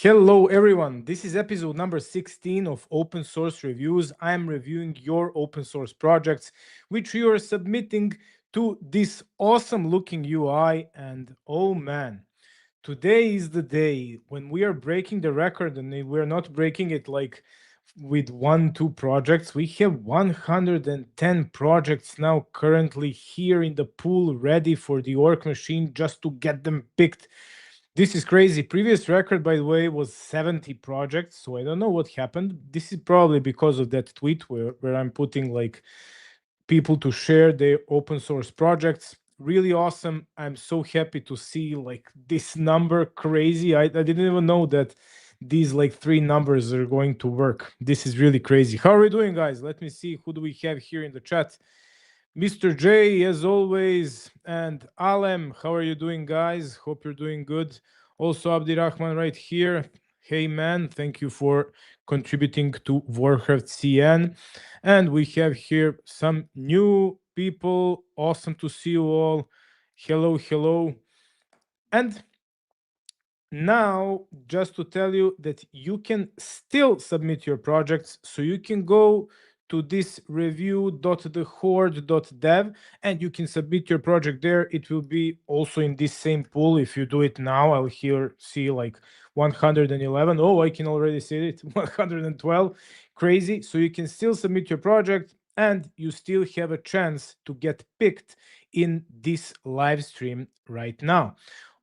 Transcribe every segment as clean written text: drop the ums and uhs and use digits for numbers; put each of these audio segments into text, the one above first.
Hello, everyone. This is episode number 16 of Open Source Reviews. I'm reviewing your open source projects, which you are submitting to this awesome looking UI. And oh man, today is the day when we are breaking the record, and we're not breaking it like with one, two projects. We have 110 projects now currently here in the pool ready for the Orc Machine just to get them picked. This is crazy. Previous record, by the way, was 70 projects. So I don't know what happened. This is probably because of that tweet where I'm putting like people to share their open source projects. Really awesome. I'm so happy to see like this number crazy. I didn't even know that these like three numbers are going to work. This is really crazy. How are we doing, guys? Let me see. Who do we have here in the chat? Mr. J, as always, and Alem, how are you doing, guys? Hope you're doing good. Also, Abdirahman right here. Hey, man, thank you for contributing to Warcraft CN. And we have here some new people. Awesome to see you all. Hello, hello. And now, just to tell you that you can still submit your projects, so you can go to this review.thehorde.dev and you can submit your project there. It will be also in this same pool. If you do it now, I'll here see like 111. Oh, I can already see it. 112. Crazy. So you can still submit your project and you still have a chance to get picked in this live stream right now.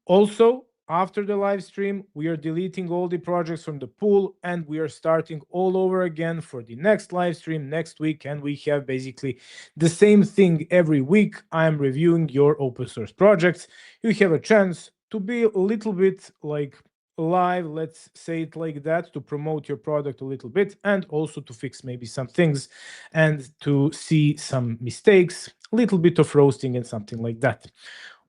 Also, after the live stream, we are deleting all the projects from the pool and we are starting all over again for the next live stream next week. And we have basically the same thing every week. I'm reviewing your open source projects. You have a chance to be a little bit like live, let's say it like that, to promote your product a little bit and also to fix maybe some things and to see some mistakes, a little bit of roasting and something like that.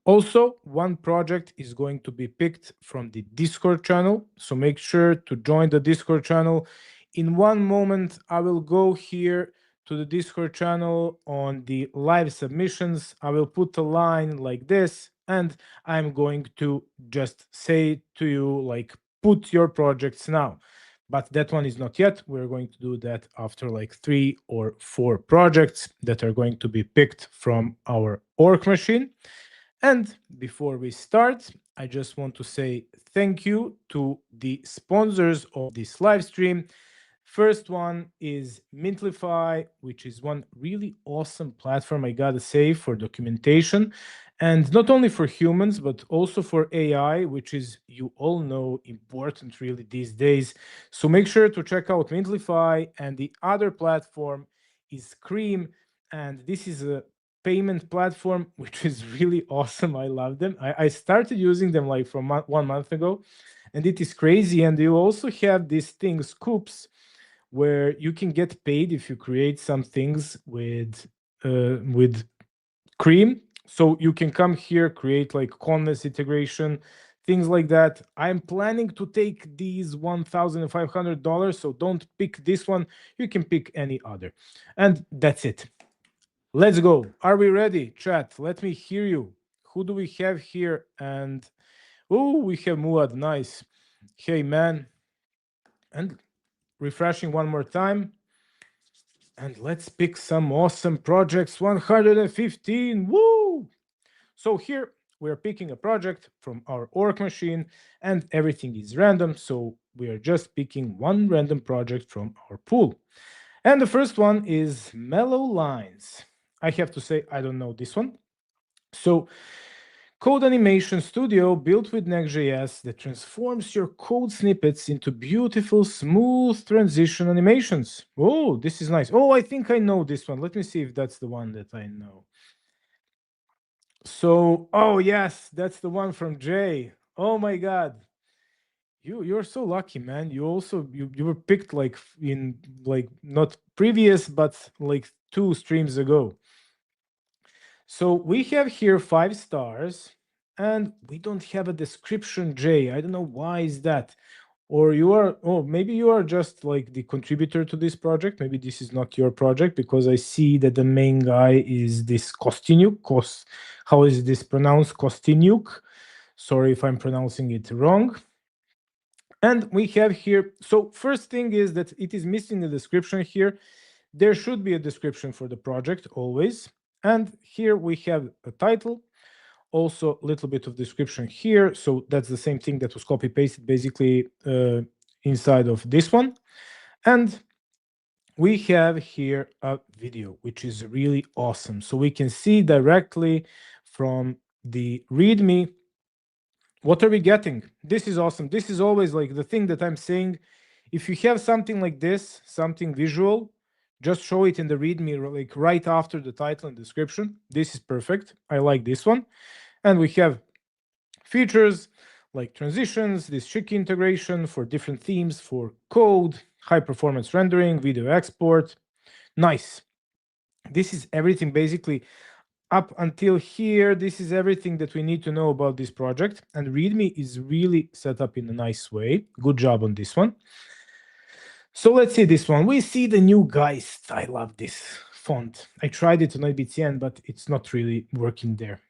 Also, one project is going to be picked from the Discord channel, so make sure to join the Discord channel. In one moment, I will go here to the Discord channel on the live submissions. I will put a line like this, and I'm going to just say to you, like, put your projects now. But that one is not yet. We're going to do that after like 3 or 4 projects that are going to be picked from our Orc Machine. And before we start, I just want to say thank you to the sponsors of this live stream. First one is Mintlify, which is one really awesome platform, I gotta say, for documentation. And not only for humans, but also for AI, which is, you all know, important really these days. So make sure to check out Mintlify. And the other platform is Cream. And this is a payment platform, which is really awesome. I love them. I started using them like from 1 month ago, and it is crazy. And you also have these things, Scoops, where you can get paid if you create some things with Cream. So you can come here, create like Conless integration, things like that. I'm planning to take these $1,500, so don't pick this one. You can pick any other. And that's it. Let's go. Are we ready, chat? Let me hear you. Who do we have here? And oh, we have Muad. Nice. Hey, man. And refreshing one more time. And let's pick some awesome projects. 115. Woo! So here we're picking a project from our Orc Machine, and everything is random. So we are just picking one random project from our pool. And the first one is Mellow Lines. I have to say, I don't know this one. So, code animation studio built with Next.js that transforms your code snippets into beautiful, smooth transition animations. Oh, this is nice. Oh, I think I know this one. Let me see if that's the one that I know. So, oh yes, that's the one from Jay. Oh my God. You're so lucky, man. You also you were picked like in like not previous but like 2 streams ago. So we have here 5 stars and we don't have a description, Jay. I don't know why is that. Or you are, oh, maybe you are just like the contributor to this project. Maybe this is not your project because I see that the main guy is this Kostinuk. How is this pronounced? Kostinuk. Sorry if I'm pronouncing it wrong. And we have here, so first thing is that it is missing a description here. There should be a description for the project always. And here we have a title, also a little bit of description here. So that's the same thing that was copy pasted basically inside of this one. And we have here a video, which is really awesome. So we can see directly from the README, what are we getting? This is awesome. This is always like the thing that I'm saying. If you have something like this, something visual, just show it in the README like right after the title and description. This is perfect. I like this one. And we have features like transitions, this chic integration for different themes, for code, high performance rendering, video export. Nice. This is everything basically up until here. This is everything that we need to know about this project. And README is really set up in a nice way. Good job on this one. So let's see this one. We see the new Geist. I love this font. I tried it on IBCN, but it's not really working there.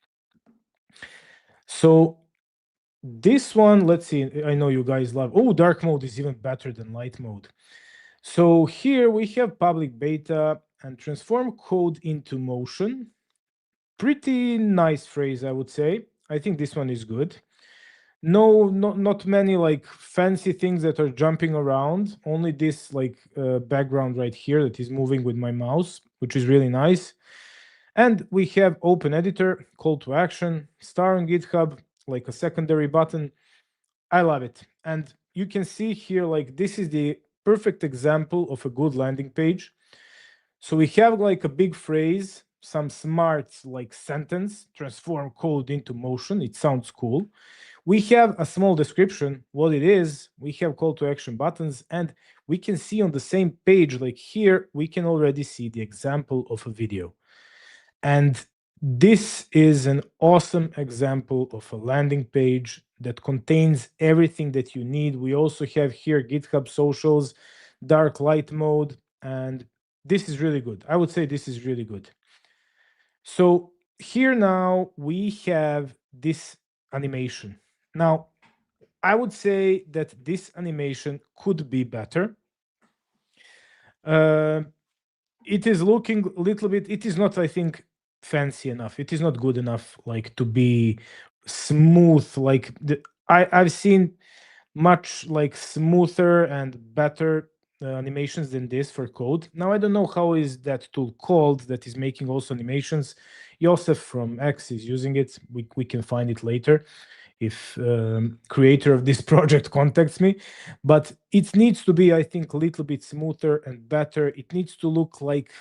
So this one, let's see. I know you guys love. Oh, dark mode is even better than light mode. So here we have public beta and transform code into motion. Pretty nice phrase, I would say. I think this one is good. No, not many like fancy things that are jumping around. Only this like background right here that is moving with my mouse, which is really nice. And we have open editor, call to action, star on GitHub, like a secondary button. I love it. And you can see here, like this is the perfect example of a good landing page. So we have like a big phrase, some smart like sentence, transform code into motion. It sounds cool. We have a small description, what it is. We have call to action buttons, and we can see on the same page, like here, we can already see the example of a video. And this is an awesome example of a landing page that contains everything that you need. We also have here GitHub socials, dark light mode, and this is really good. I would say this is really good. So here now we have this animation. Now, I would say that this animation could be better. It is looking a little bit, it is not, I think, fancy enough. It is not good enough like to be smooth. Like I've seen much like smoother and better animations than this for code. Now I don't know how is that tool called that is making also animations. Josef from X is using it. We can find it later if creator of this project contacts me. But it needs to be, I think, a little bit smoother and better. It needs to look like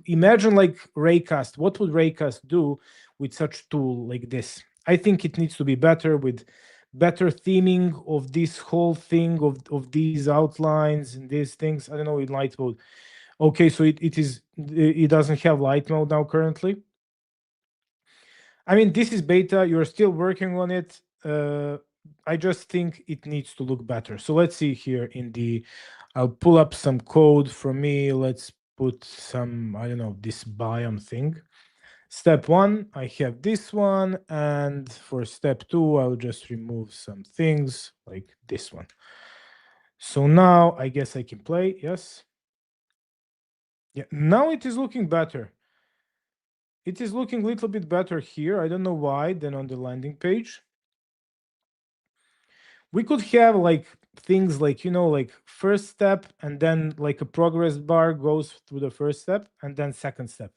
imagine like Raycast. What would Raycast do with such tool like this? I think it needs to be better with better theming of this whole thing of these outlines and these things. I don't know in light mode. Okay, so it doesn't have light mode now currently. I mean, this is beta. You're still working on it. I just think it needs to look better. So let's see here in the, I'll pull up some code from me. Let's put some, I don't know, this biome thing. Step 1, I have this one. And for step 2, I'll just remove some things like this one. So now I guess I can play. Yes. Yeah, now it is looking better. It is looking a little bit better here. I don't know why than on the landing page. We could have like things like, like first step and then like a progress bar goes through the first step and then second step.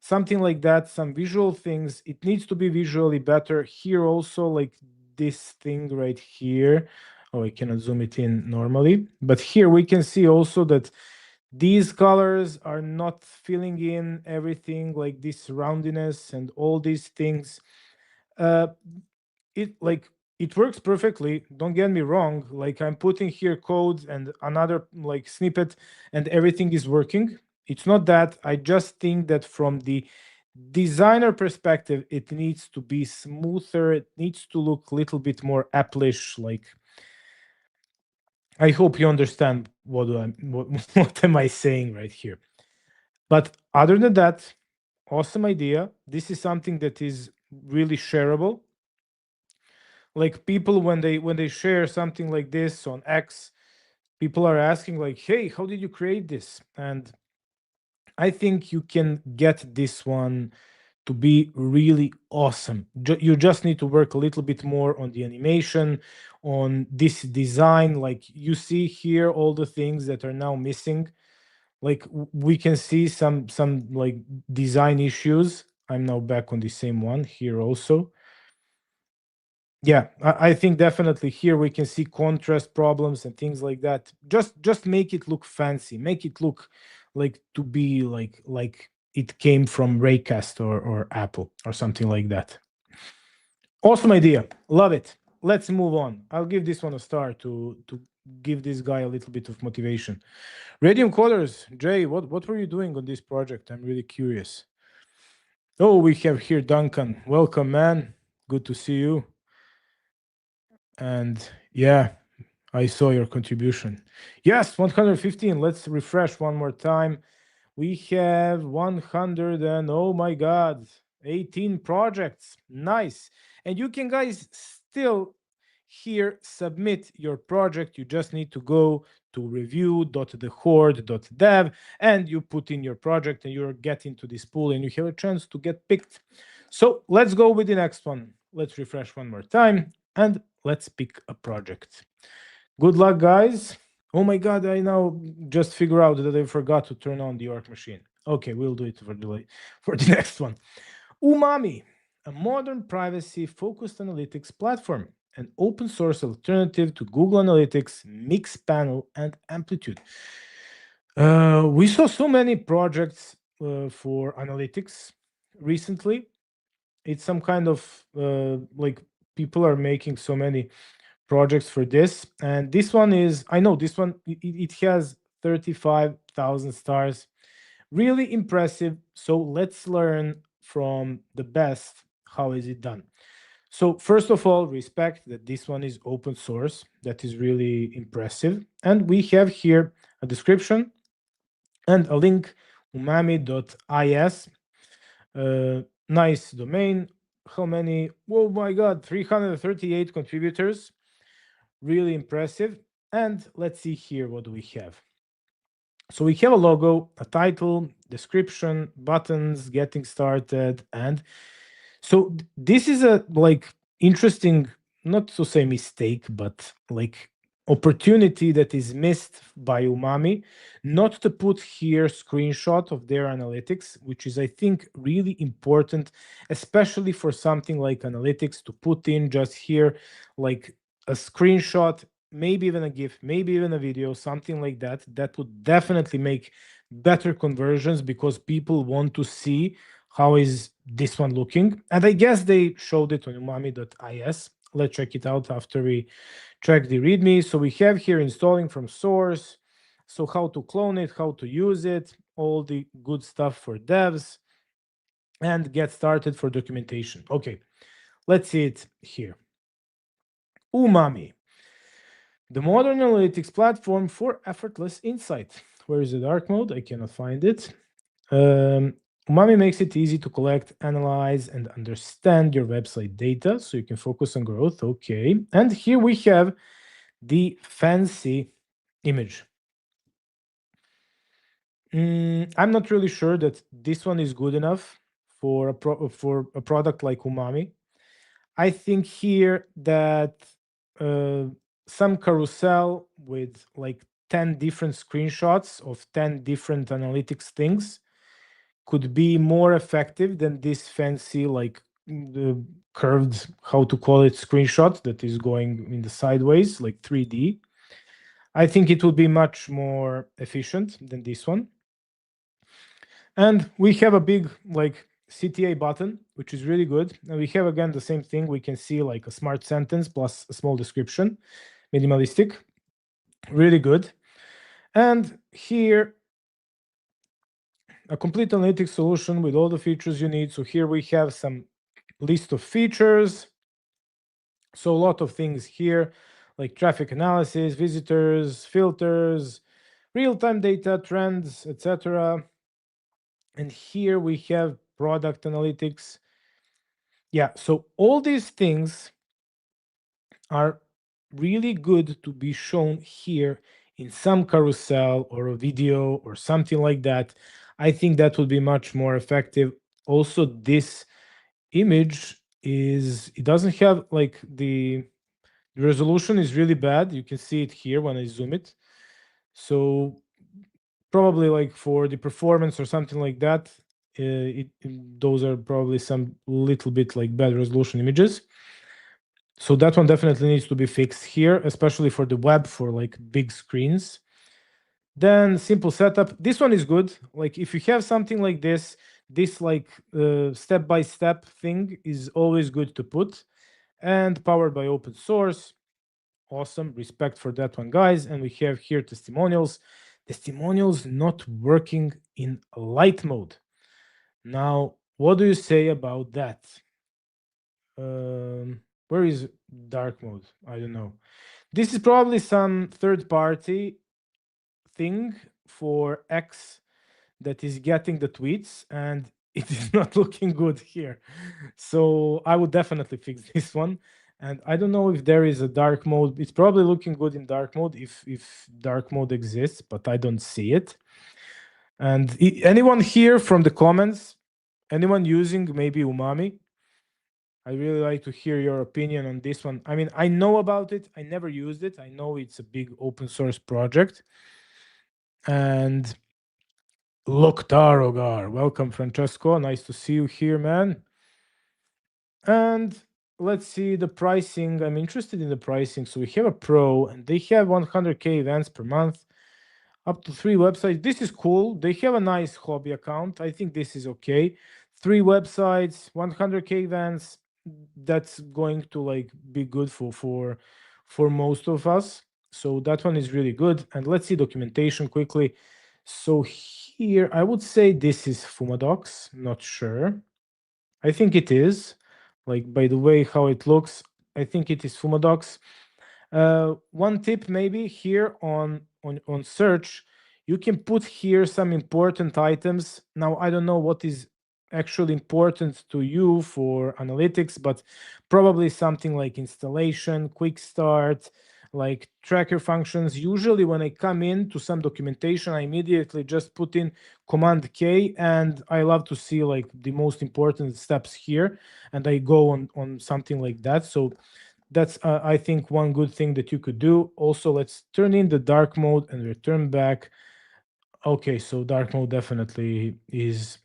Something like that, some visual things. It needs to be visually better. Here also like this thing right here. Oh, I cannot zoom it in normally. But here we can see also that these colors are not filling in everything, like this roundiness and all these things. It works perfectly, don't get me wrong. Like I'm putting here code and another like snippet and everything is working. It's not that. I just think that from the designer perspective, it needs to be smoother. It needs to look a little bit more Apple-ish. Like, I hope you understand what what am I saying right here. But other than that, awesome idea. This is something that is really shareable. like people when they share something like this on X, people are asking like, hey, how did you create this? And I think you can get this one to be really awesome. You just need to work a little bit more on the animation, on this design. Like you see here, all the things that are now missing. Like we can see some like design issues. I'm now back on the same one here also. Yeah, I think definitely here we can see contrast problems and things like that. Just make it look fancy, make it look like to be like it came from Raycast or Apple or something like that. Awesome idea, love it. Let's move on. I'll give this one a star to give this guy a little bit of motivation. Radium Colors, Jay, what were you doing on this project? I'm really curious. Oh, we have here Duncan. Welcome, man. Good to see you. And yeah, I saw your contribution. Yes, 115. Let's refresh one more time. We have 100 and oh my God, 18 projects. Nice. And you can guys still here submit your project. You just need to go to review.thehorde.dev and you put in your project and you're getting to this pool and you have a chance to get picked. So let's go with the next one. Let's refresh one more time and let's pick a project. Good luck, guys. Oh my God, I now just figure out that I forgot to turn on the Orc Machine. Okay, we'll do it for the next one. Umami, a modern privacy-focused analytics platform, an open source alternative to Google Analytics, Mixpanel, and Amplitude. We saw so many projects for analytics recently. It's some kind of like people are making so many projects for this, and this one is, I know this one, it has 35,000 stars, really impressive. So let's learn from the best how is it done. So first of all, respect that this one is open source. That is really impressive. And we have here a description and a link, umami.is. Nice domain. How many? Oh my God, 338 contributors. Really impressive. And let's see here, what do we have? So we have a logo, a title, description, buttons, getting started, and so this is a like interesting, not to say mistake, but like opportunity that is missed by Umami, not to put here screenshot of their analytics, which is I think really important, especially for something like analytics, to put in just here like a screenshot, maybe even a GIF, maybe even a video, something like that. That would definitely make better conversions because people want to see how is this one looking. And I guess they showed it on umami.is. Let's check it out after we check the README. So we have here installing from source. So how to clone it, how to use it, all the good stuff for devs, and get started for documentation. Okay, let's see it here. Umami, the modern analytics platform for effortless insight. Where is the dark mode? I cannot find it. Umami makes it easy to collect, analyze, and understand your website data so you can focus on growth. Okay. And here we have the fancy image. I'm not really sure that this one is good enough for a product like Umami. I think here that some carousel with like 10 different screenshots of 10 different analytics things could be more effective than this fancy like the curved, how to call it, screenshot that is going in the sideways like 3D. I think it would be much more efficient than this one. And we have a big like CTA button, which is really good. And we have again the same thing. We can see like a smart sentence plus a small description, minimalistic, really good. And here, a complete analytics solution with all the features you need. So here we have some list of features. So a lot of things here, like traffic analysis, visitors, filters, real-time data, trends, etc. And here we have product analytics. Yeah, so all these things are really good to be shown here in some carousel or a video or something like that. I think that would be much more effective. Also, this image it doesn't have like the resolution is really bad. You can see it here when I zoom it. So probably like for the performance or something like that, those are probably some little bit like bad resolution images. So that one definitely needs to be fixed here, especially for the web, for like big screens. Then simple setup. This one is good. Like if you have something like this like step-by-step thing is always good to put. And powered by open source. Awesome. Respect for that one, guys. And we have here testimonials. Testimonials not working in light mode. Now, what do you say about that? Where is dark mode? I don't know. This is probably some third party thing for X that is getting the tweets, and it is not looking good here. So I would definitely fix this one. And I don't know if there is a dark mode. It's probably looking good in dark mode if dark mode exists, but I don't see it. And anyone here from the comments, anyone using maybe Umami? I really like to hear your opinion on this one. I mean, I know about it. I never used it. I know it's a big open source project. And look, Tarogar. Welcome, Francesco. Nice to see you here, man. And let's see the pricing. I'm interested in the pricing. So we have a pro, and they have 100K events per month, up to 3 websites. This is cool. They have a nice hobby account. I think this is okay. 3 websites, 100K events. That's going to like be good for most of us. So that one is really good. And let's see documentation quickly. So here I would say this is Fumadocs. Not sure. I think it is. Like by the way how it looks, I think it is Fumadocs. One tip maybe here on search, you can put here some important items. Now I don't know what is actually important to you for analytics, but probably something like installation, quick start, like tracker functions. Usually when I come in to some documentation, I immediately just put in Command K, and I love to see like the most important steps here, and I go on something like that. So that's I think one good thing that you could do. Also, let's turn in the dark mode and return back. Okay, so dark mode definitely is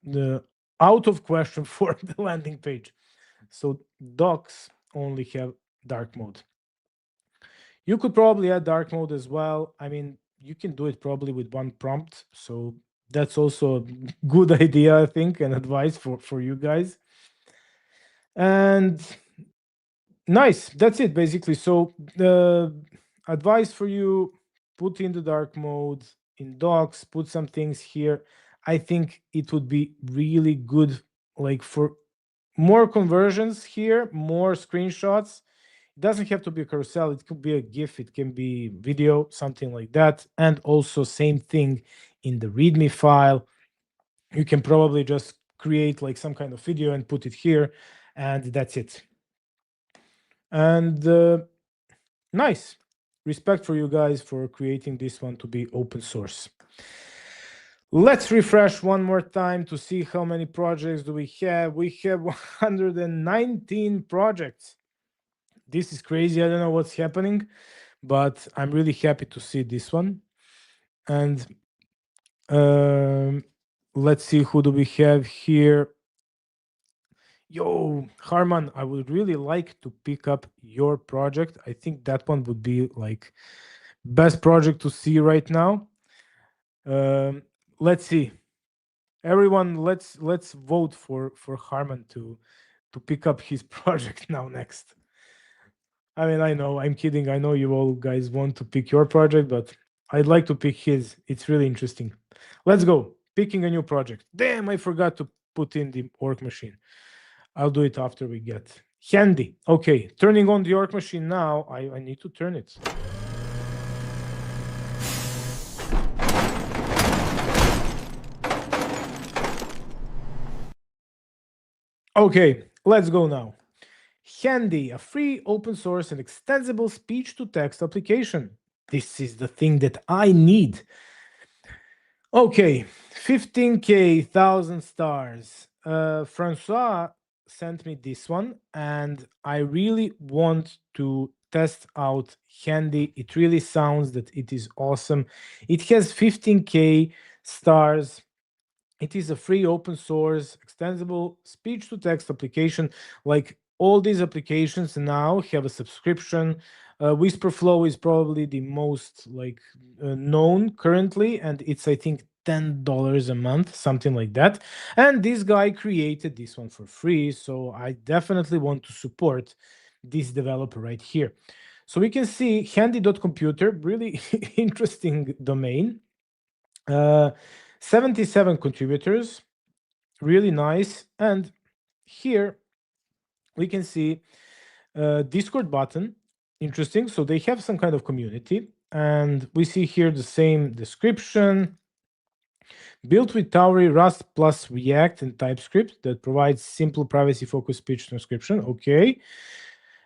the out of question for the landing page. So docs only have dark mode. You could probably add dark mode as well. I mean, you can do it probably with one prompt. So that's also a good idea, I think, and advice for you guys. And nice. That's it, basically. So the advice for you, put in the dark mode in docs, put some things here. I think it would be really good, like for more conversions here, more screenshots. It doesn't have to be a carousel. It could be a GIF. It can be video, something like that. And also same thing in the README file. You can probably just create like some kind of video and put it here, and that's it. And nice. Respect for you guys for creating this one to be open source. Let's refresh one more time to see how many projects do we have. We have 119 projects. This is crazy. I don't know what's happening, but I'm really happy to see this one. And let's see, who do we have here? Yo, Harman, I would really like to pick up your project. I think that one would be like best project to see right now. Let's see. Everyone, let's vote for Harman to pick up his project now next. I mean, I know, I'm kidding. I know you all guys want to pick your project, but I'd like to pick his. It's really interesting. Let's go. Picking a new project. Damn, I forgot to put in the Orc Machine. I'll do it after we get handy. Okay, turning on the Orc Machine now. I need to turn it. Okay, let's go now. Handy, a free open source and extensible speech to text application. This is the thing that I need. Okay, 15K, 1,000 stars. Francois sent me this one, and I really want to test out Handy. It really sounds that it is awesome. It has 15K stars. It is a free open source extensible speech to text application. Like all these applications now have a subscription. Whisperflow is probably the most like known currently, and it's I think $10 a month, something like that. And this guy created this one for free, so I definitely want to support this developer right here. So we can see handy.computer, really interesting domain. 77 contributors, really nice. And here we can see Discord button, interesting. So they have some kind of community, and we see here the same description. Built with Tauri, Rust plus React and TypeScript that provides simple privacy-focused speech transcription. Okay.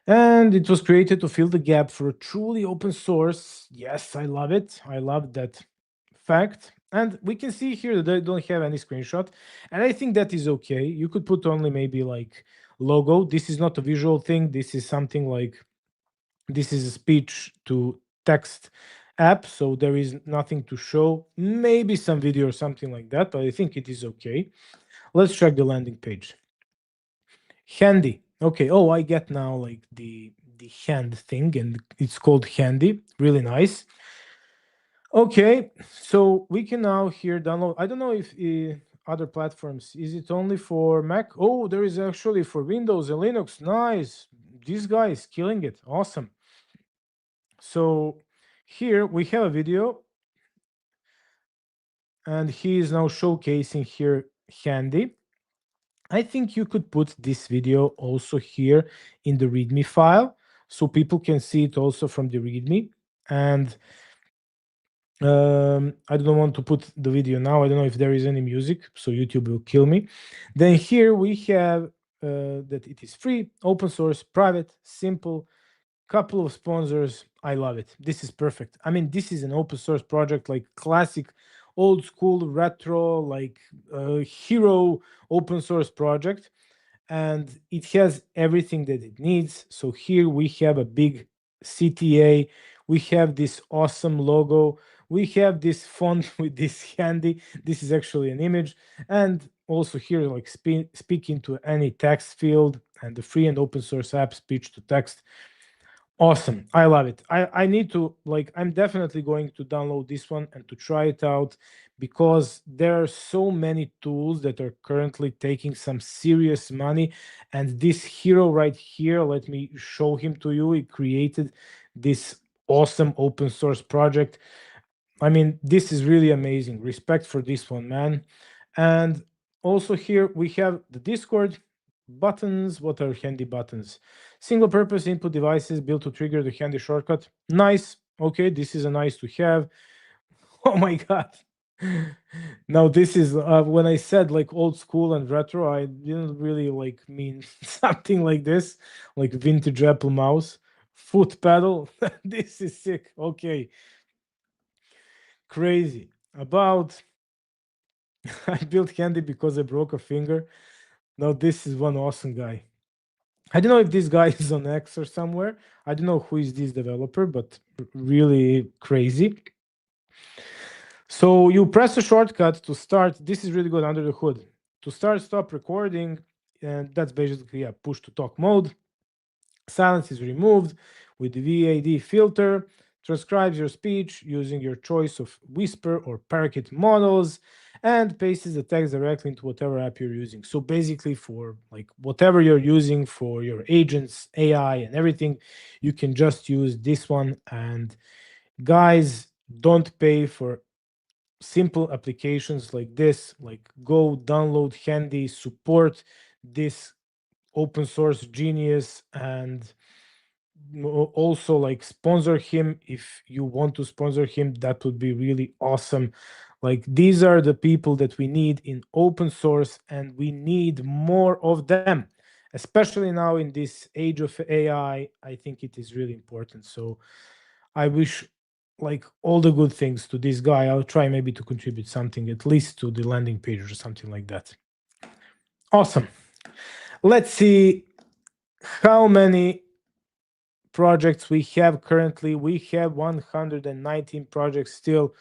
And it was created to fill the gap for a truly open source. Yes, I love it. I love that fact. And we can see here that they don't have any screenshot. And I think that is okay. You could put only maybe like logo. This is not a visual thing. This is something like, this is a speech to text app. So there is nothing to show. Maybe some video or something like that, but I think it is okay. Let's check the landing page. Handy. Okay. Oh, I get now like the hand thing, and it's called Handy. Really nice. Okay, so we can now here download. I don't know if other platforms. Is it only for Mac? Oh, there is actually for Windows and Linux. Nice. This guy is killing it. Awesome. So here we have a video, and he is now showcasing here Handy. I think you could put this video also here in the README file, so people can see it also from the README. And I don't want to put the video now. I don't know if there is any music, so YouTube will kill me. Then here we have that it is free, open source, private, simple, couple of sponsors. I love it. This is perfect. I mean, this is an open source project, like classic, old school, retro, like hero open source project. And it has everything that it needs. So here we have a big CTA. We have this awesome logo. We have this font with this Handy. This is actually an image. And also here, like speaking to any text field, and the free and open source app speech to text. Awesome. I love it. I need to, like, I'm definitely going to download this one and to try it out, because there are so many tools that are currently taking some serious money. And this hero right here, let me show him to you. He created this awesome open source project. I mean, this is really amazing. Respect for this one, man. And also here we have the Discord buttons. What are Handy buttons? Single purpose input devices built to trigger the Handy shortcut. Nice. Okay, this is a nice to have. Oh my God. Now this is when I said like old school and retro, I didn't really like mean something like this, like vintage Apple mouse, foot pedal. This is sick. Okay. Crazy. About I built Handy because I broke a finger. Now this is one awesome guy. I don't know if this guy is on X or somewhere. I don't know who is this developer, but really crazy. So you press a shortcut to start. This is really good under the hood. To start, stop recording, and that's basically a push to talk mode. Silence is removed with the VAD filter. Transcribes your speech using your choice of whisper or parakeet models, and pastes the text directly into whatever app you're using. So basically for like whatever you're using for your agents, AI and everything, you can just use this one. And guys, don't pay for simple applications like this. Like go download Handy, support this open source genius, and also like sponsor him if you want to sponsor him. That would be really awesome. Like these are the people that we need in open source, and we need more of them. especially now in this age of AI. I think it is really important. So I wish like all the good things to this guy. I'll try maybe to contribute something at least to the landing page or something like that. Awesome. Let's see how many projects we have currently. We have 119 projects still.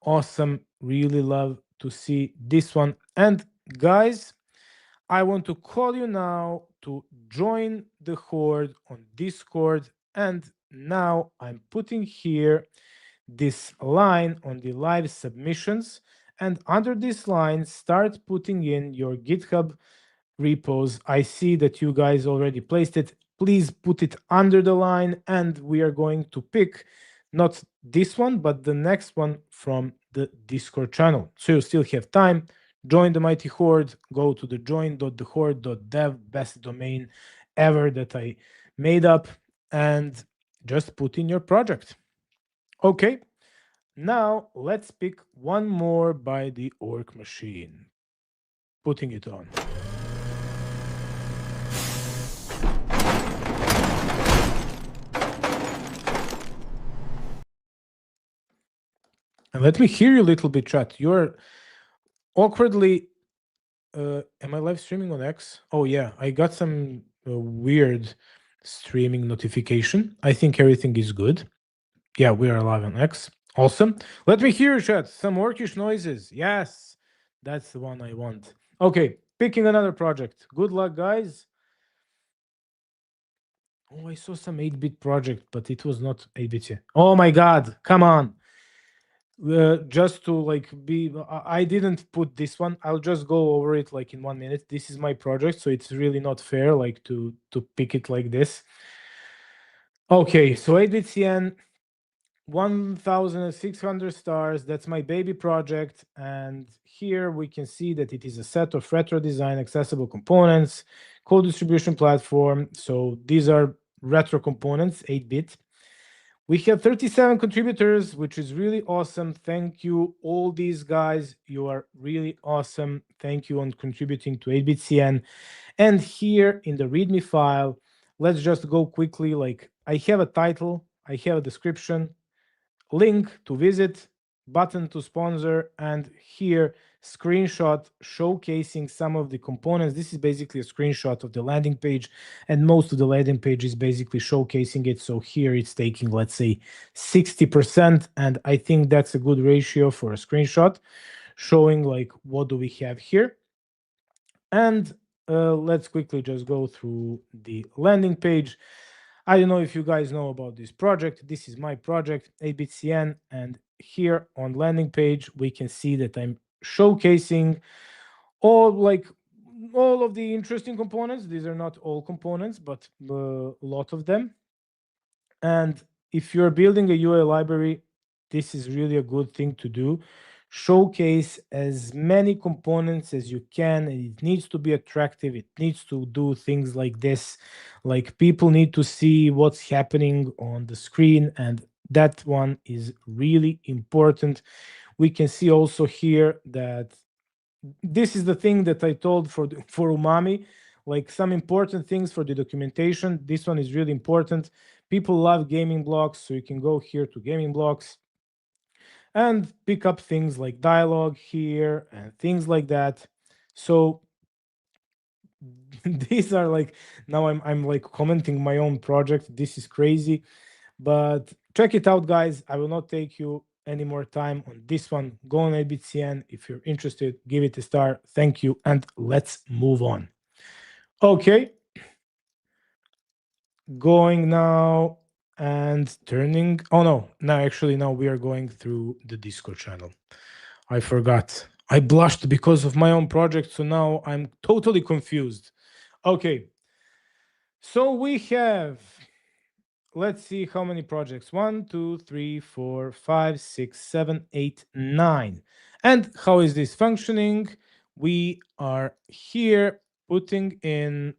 Awesome. Really love to see this one. And guys, I want to call you now to join the Horde on Discord. And now I'm putting here this line on the live submissions. And under this line, start putting in your GitHub repos. I see that you guys already placed it. Please put it under the line, and we are going to pick not this one, but the next one from the Discord channel. So you still have time. Join the Mighty Horde. Go to the join.thehorde.dev, best domain ever that I made up, and just put in your project. Okay, now let's pick one more by the Orc Machine. Putting it on. And let me hear you a little bit, chat. You're awkwardly. Am I live streaming on X? Oh yeah, I got some weird streaming notification. I think everything is good. Yeah, we are live on X. Awesome. Let me hear you, chat. Some orcish noises. Yes, that's the one I want. Okay, picking another project. Good luck, guys. Oh, I saw some 8-bit project, but it was not 8-bit yet. Oh my God, come on. Just to like be, I didn't put this one. I'll just go over it like in 1 minute. This is my project, so it's really not fair like to pick it like this. Okay, so 8-bit CN, 1,600 stars. That's my baby project, and here we can see that it is a set of retro design accessible components, code distribution platform. So these are retro components, 8-bit. We have 37 contributors, which is really awesome. Thank you, all these guys. You are really awesome. Thank you on contributing to 8-bit CN. And here in the README file, let's just go quickly. Like I have a title, I have a description, link to visit, button to sponsor, and here screenshot showcasing some of the components. This is basically a screenshot of the landing page, and most of the landing page is basically showcasing it. So here it's taking, let's say, 60%, and I think that's a good ratio for a screenshot, showing like what do we have here. And let's quickly just go through the landing page. I don't know if you guys know about this project. This is my project, 8-bit CN, and here on landing page, we can see that I'm showcasing all of the interesting components. These are not all components, but a lot of them. And if you're building a UI library, this is really a good thing to do. Showcase as many components as you can. It needs to be attractive. It needs to do things like this. Like people need to see what's happening on the screen, and that one is really important. We can see also here that this is the thing that I told for Umami, like some important things for the documentation. This one is really important. People love gaming blocks, so you can go here to gaming blocks and pick up things like dialogue here and things like that. So these are like, now I'm like commenting my own project. This is crazy, but check it out, guys. I will not take you any more time on this one. Go on 8-bit CN if you're interested. Give it a star. Thank you, and let's move on. Okay, going now and turning. Oh no, now we are going through the Discord channel. I forgot. I blushed because of my own project, so now I'm totally confused. Okay, so we have, let's see how many projects. 1, 2, 3, 4, 5, 6, 7, 8, 9. And how is this functioning? We are here putting in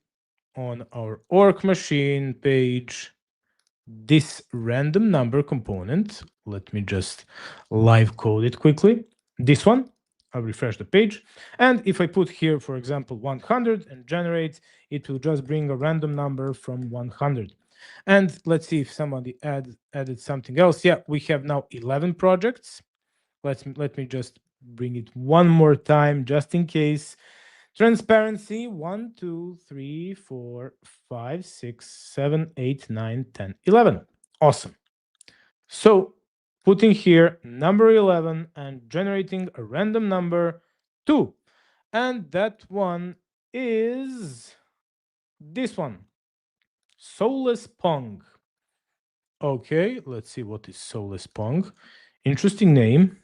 on our Orc Machine page this random number component. Let me just live code it quickly. This one. I'll refresh the page. And if I put here, for example, 100 and generate, it will just bring a random number from 100. And let's see if somebody added something else. Yeah, we have now 11 projects. Let me just bring it one more time, just in case. Transparency 1, 2, 3, 4, 5, 6, 7, 8, 9, 10, 11. Awesome. So putting here number 11 and generating a random number 2. And that one is this one, Soulless Pong. Okay, let's see what is Soulless Pong. Interesting name.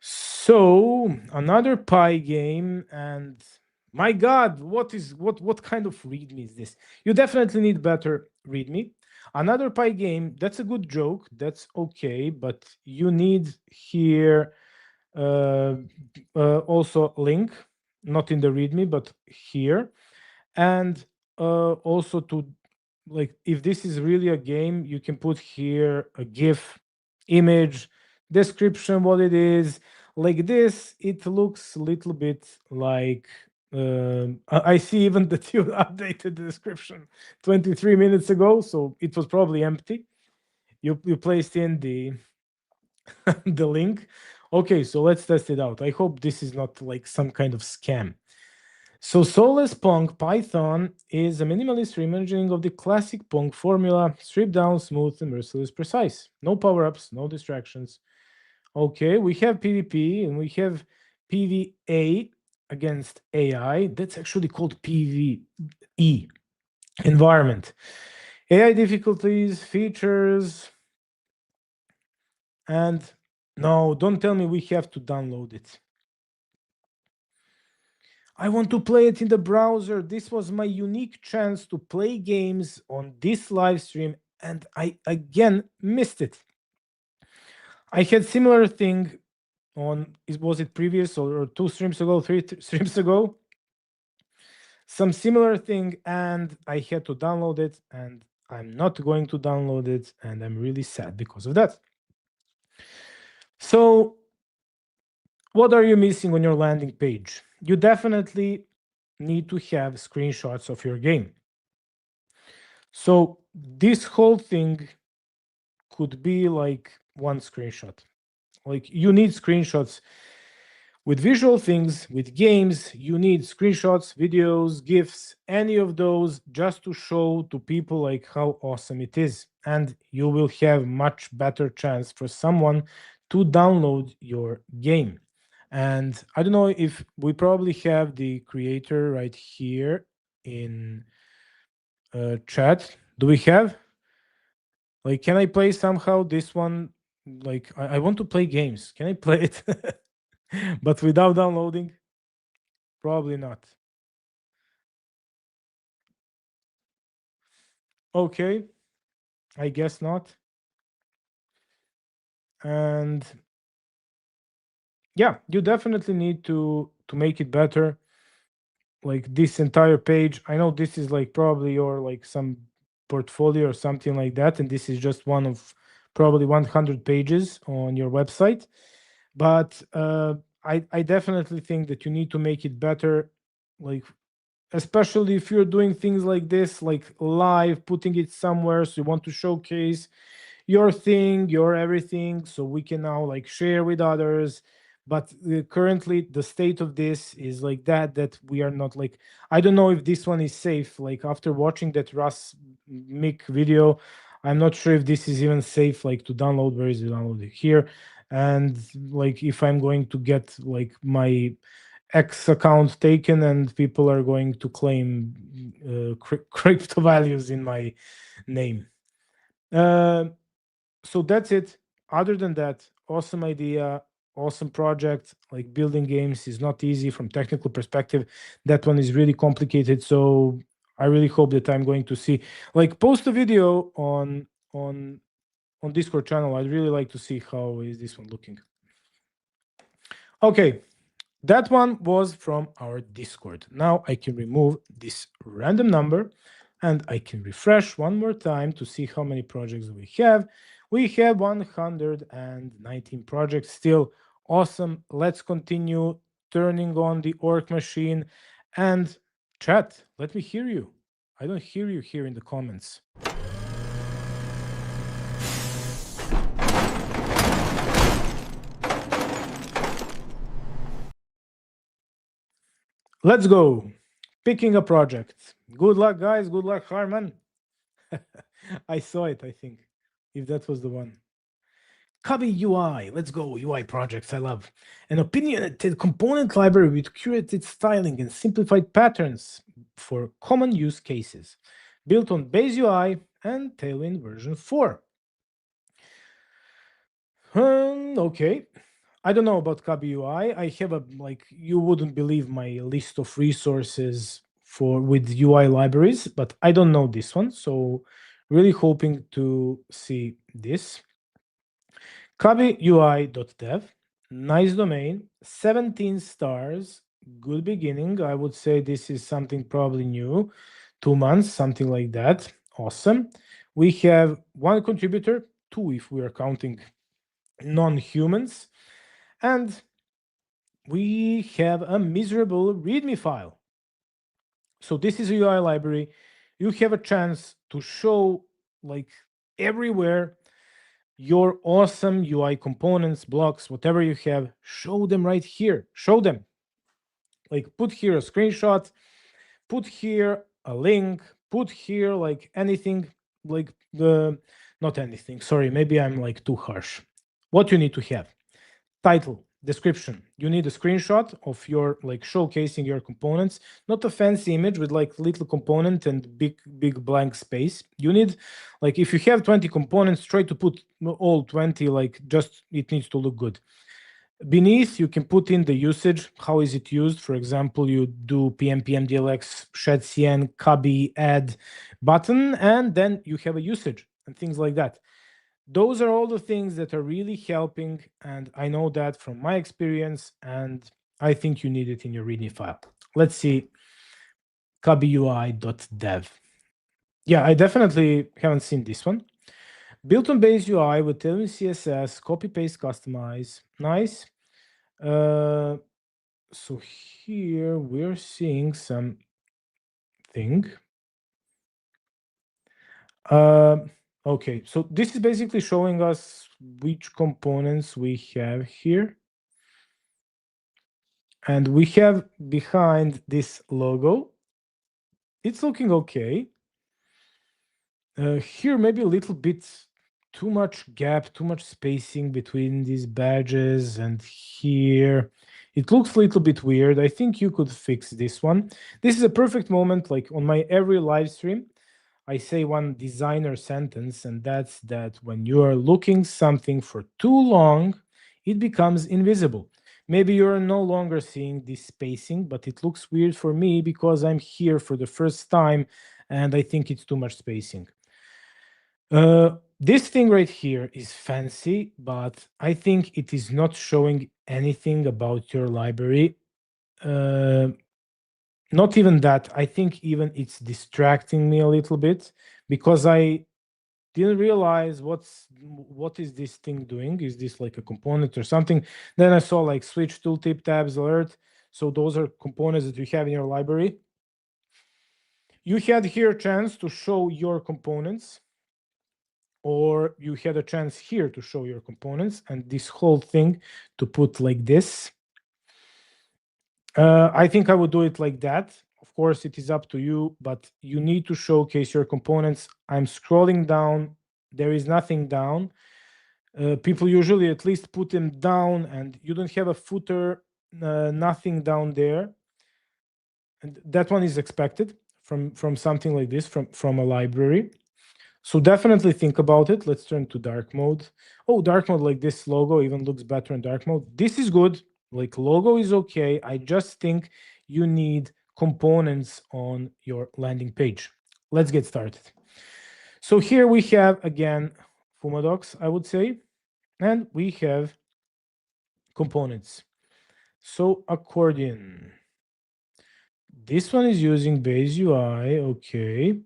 So another pie game, and my God, what kind of README is this? You definitely need better README. Another pie game, that's a good joke, that's okay, but you need here also link, not in the README, but here, and also to like if this is really a game, you can put here a GIF, image, description, what it is. Like this, it looks a little bit like I see even that you updated the description 23 minutes ago, so it was probably empty. You placed in the the link. Okay, so let's test it out. I hope this is not like some kind of scam. So Soulless Pong Python is a minimalist reimagining of the classic Pong formula, stripped down, smooth, and merciless precise. No power-ups, no distractions. Okay, we have PvP and we have PvA against AI. That's actually called PvE environment. AI difficulties, features, and no, don't tell me we have to download it. I want to play it in the browser. This was my unique chance to play games on this live stream, and I again missed it. I had similar thing on, was it previous or 2 streams ago, 3 streams ago? Some similar thing, and I had to download it, and I'm not going to download it, and I'm really sad because of that. So what are you missing on your landing page? You definitely need to have screenshots of your game. So this whole thing could be like one screenshot. Like you need screenshots with visual things, with games, you need screenshots, videos, GIFs, any of those just to show to people like how awesome it is. And you will have much better chance for someone to download your game. And I don't know if we probably have the creator right here in chat. Do we have? Like, can I play somehow this one? Like, I want to play games. Can I play it? But without downloading? Probably not. Okay, I guess not. And yeah, you definitely need to make it better. Like this entire page. I know this is like probably your like some portfolio or something like that, and this is just one of probably 100 pages on your website. But I definitely think that you need to make it better, like especially if you're doing things like this, like live, putting it somewhere. So you want to showcase your thing, your everything, so we can now like share with others. But currently, the state of this is like that we are not like. I don't know if this one is safe. Like after watching that Russ Mick video, I'm not sure if this is even safe. Like to download, where is it downloaded here? And like if I'm going to get like my X account taken and people are going to claim crypto values in my name. So that's it. Other than that, awesome idea, awesome project. Like building games is not easy from technical perspective. That one is really complicated. So I really hope that I'm going to see, like, post a video on Discord channel. I'd really like to see how is this one looking. Okay, that one was from our Discord. Now I can remove this random number and I can refresh one more time to see how many projects we have. We have 119 projects still. Awesome. Let's continue turning on the Orc Machine. And chat, let me hear you. I don't hear you here in the comments. Let's go. Picking a project. Good luck, guys. Good luck, Harman. I saw it, I think, if that was the one. Cubby UI. Let's go. UI projects I love. An opinionated component library with curated styling and simplified patterns for common use cases. Built on Base UI and Tailwind version 4. Okay. I don't know about Cubby UI. I have a you wouldn't believe my list of resources for with UI libraries, but I don't know this one. So really hoping to see this. CubbyUI.dev, nice domain, 17 stars, good beginning. I would say this is something probably new, 2 months, something like that. Awesome. We have one contributor, two if we are counting non-humans, and we have a miserable README file. So this is a UI library. You have a chance to show everywhere your awesome UI components, blocks, whatever you have, show them right here. Show them. Put here a screenshot, put here a link, put here anything, not anything. Sorry, maybe I'm too harsh. What you need to have: title, description. You need a screenshot of your showcasing your components, not a fancy image with little component and big blank space. You need if you have 20 components, try to put all 20 just it needs to look good. Beneath, you can put in the usage. How is it used? For example, you do pm dlx shed cn cubby add button, and then you have a usage and things like that. Those are all the things that are really helping, and I know that from my experience, and I think you need it in your README file. Let's see, cubbyui.dev. Yeah, I definitely haven't seen this one. Built on base UI with Tailwind CSS, copy paste customize. Nice. So here we're seeing some thing. Okay, so this is basically showing us which components we have here. And we have behind this logo, it's looking okay. Here, maybe a little bit too much gap, too much spacing between these badges, and here it looks a little bit weird. I think you could fix this one. This is a perfect moment, on my every live stream, I say one designer sentence, and that's that when you are looking something for too long, it becomes invisible. Maybe you're no longer seeing this spacing, but it looks weird for me because I'm here for the first time and I think it's too much spacing. This thing right here is fancy, but I think it is not showing anything about your library. Not even that. I think even it's distracting me a little bit because I didn't realize what is this thing doing. Is this like a component or something? Then I saw switch tooltip tabs alert. So those are components that you have in your library. You had here a chance to show your components, or you had a chance here to show your components, and this whole thing to put like this. I think I would do it like that. Of course, it is up to you, but you need to showcase your components. I'm scrolling down. There is nothing down. People usually at least put them down, and you don't have a footer, nothing down there. And that one is expected from something like this, from a library. So definitely think about it. Let's turn to dark mode. Oh, dark mode, like this logo even looks better in dark mode. This is good. Logo is okay. I just think you need components on your landing page. Let's get started. So here we have, again, Fuma docs, I would say, and we have components. So accordion. This one is using base UI, okay.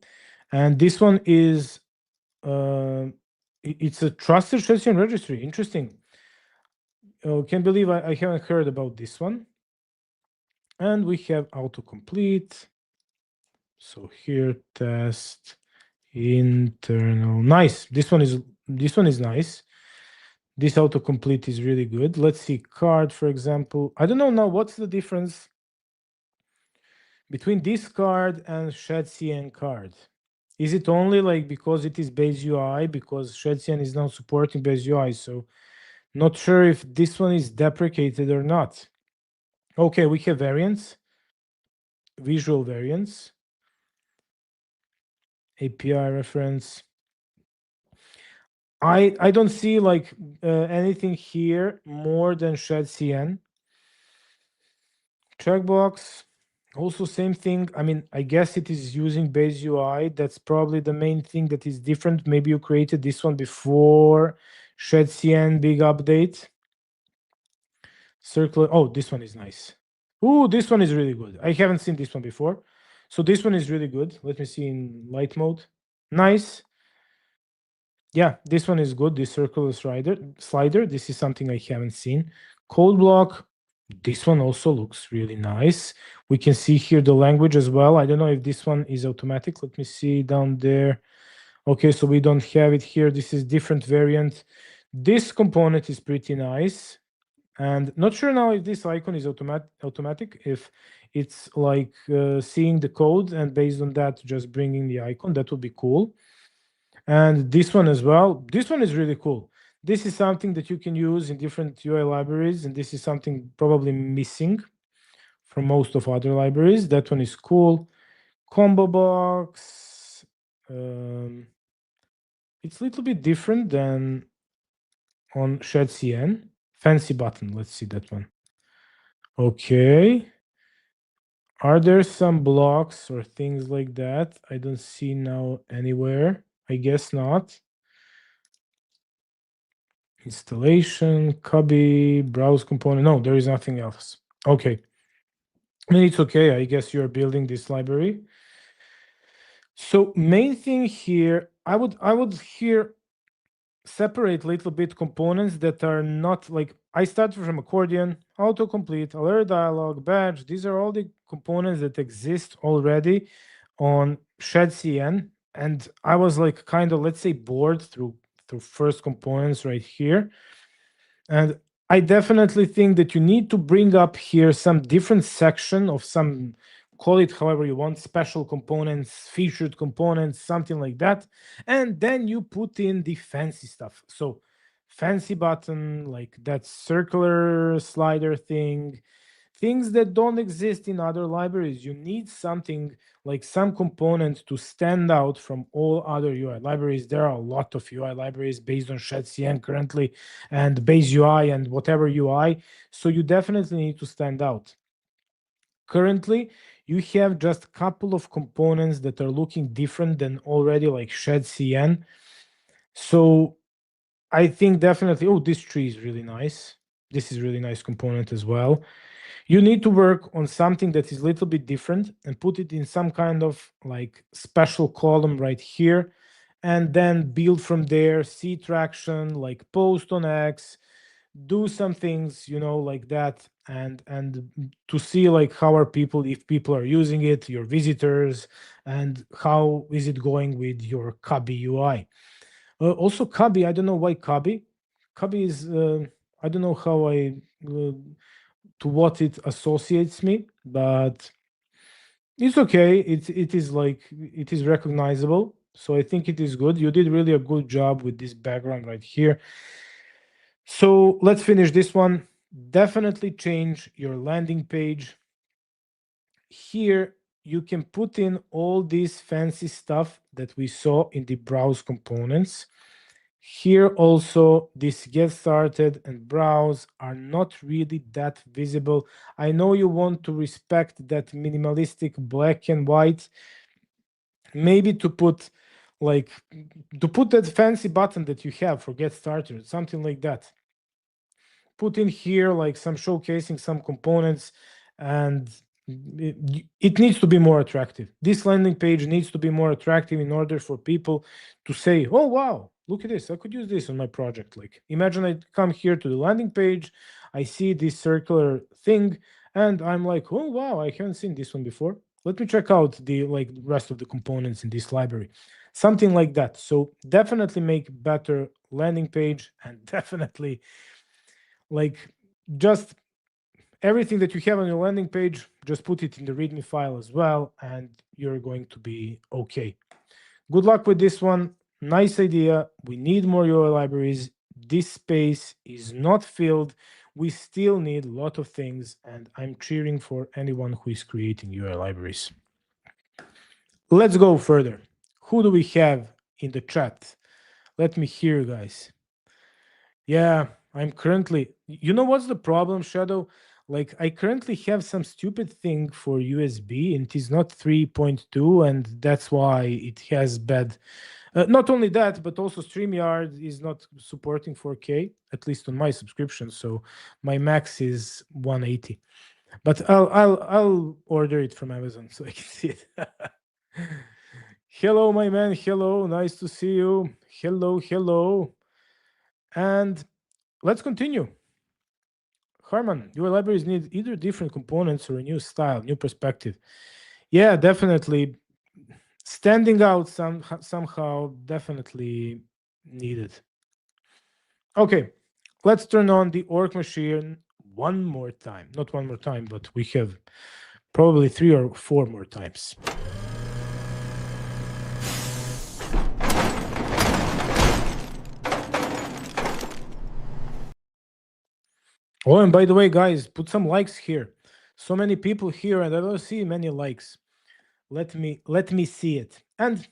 And this one is It's a trusted Shredsian registry. Interesting. Oh, can't believe I haven't heard about this one. And we have autocomplete. So here, test internal. Nice. This one is nice. This autocomplete is really good. Let's see card, for example. I don't know now what's the difference between this card and Shredsian card. Is it only like because it is base UI, because Shredsian is now supporting base UI, so not sure if this one is deprecated or not. Okay, we have variants, visual variants, API reference. I don't see like anything here more than Shredsian. Checkbox, also same thing. I mean, I guess it is using base UI. That's probably the main thing that is different. Maybe you created this one before Shredsian big update. Circular. Oh, this one is nice. Ooh, this one is really good. I haven't seen this one before. So this one is really good. Let me see in light mode. Nice. Yeah, this one is good. This circular slider. This is something I haven't seen. Code block. This one also looks really nice. We can see here the language as well. I don't know if this one is automatic. Let me see down there. Okay, so we don't have it here. This is different variant. This component is pretty nice. And not sure now if this icon is automatic, if it's like seeing the code and based on that, just bringing the icon. That would be cool. And this one as well. This one is really cool. This is something that you can use in different UI libraries, and this is something probably missing from most of other libraries. That one is cool. Combo box. It's a little bit different than on Shredsian. Fancy button. Let's see that one. Okay. Are there some blocks or things like that? I don't see now anywhere. I guess not. Installation, Cubby, browse component. No, there is nothing else. Okay. I mean, it's okay. I guess you're building this library. So main thing here, I would here separate a little bit components that are not like, I started from accordion, autocomplete, alert dialog, badge. These are all the components that exist already on Shredsian. And I was like kind of, let's say, bored through first components right here. And I definitely think that you need to bring up here some different section of some, call it however you want, special components, featured components, something like that. And then you put in the fancy stuff. So fancy button, like that circular slider thing, things that don't exist in other libraries. You need something like some component to stand out from all other UI libraries. There are a lot of UI libraries based on Shredsian currently and base UI and whatever UI. So you definitely need to stand out. Currently, you have just a couple of components that are looking different than already like Shredsian. So I think definitely, oh, this tree is really nice. This is really nice component as well. You need to work on something that is a little bit different and put it in some kind of like special column right here, and then build from there, see traction, like post on X, do some things, like that, and to see like how are people, if people are using it, your visitors, and how is it going with your Cubby UI. Also Cubby, I don't know why Cubby. Cubby is, I don't know how to what it associates me, but it's okay. It is like, it is recognizable. So I think it is good. You did really a good job with this background right here. So let's finish this one. Definitely change your landing page. Here you can put in all this fancy stuff that we saw in the browse components. Here also, this get started and browse are not really that visible. I know you want to respect that minimalistic black and white, maybe to put that fancy button that you have for get started, something like that. Put in here like some showcasing some components, and it needs to be more attractive. This landing page needs to be more attractive in order for people to say, oh, wow, look at this. I could use this on my project. Like, imagine I come here to the landing page, I see this circular thing, and I'm like, oh wow, I haven't seen this one before. Let me check out the rest of the components in this library. Something like that. So definitely make better landing page, and definitely like just everything that you have on your landing page, just put it in the README file as well, and you're going to be okay. Good luck with this one. Nice idea. We need more UI libraries. This space is not filled. We still need a lot of things, and I'm cheering for anyone who is creating UI libraries. Let's go further. Who do we have in the chat? Let me hear, guys. Yeah, I'm currently, you know what's the problem, Shadow? Like, I currently have some stupid thing for USB, and it is not 3.2, and that's why it has bad. Not only that, but also StreamYard is not supporting 4K, at least on my subscription. So my max is 180. But I'll order it from Amazon so I can see it. Hello, my man. Hello, nice to see you. Hello. And let's continue. Harman, your libraries need either different components or a new style, new perspective. Yeah, definitely. Standing out somehow definitely needed. Okay, let's turn on the Orc Machine one more time. Not one more time, but we have probably 3 or 4 more times. Oh, and by the way, guys, put some likes here. So many people here, and I don't see many likes. Let me see it. And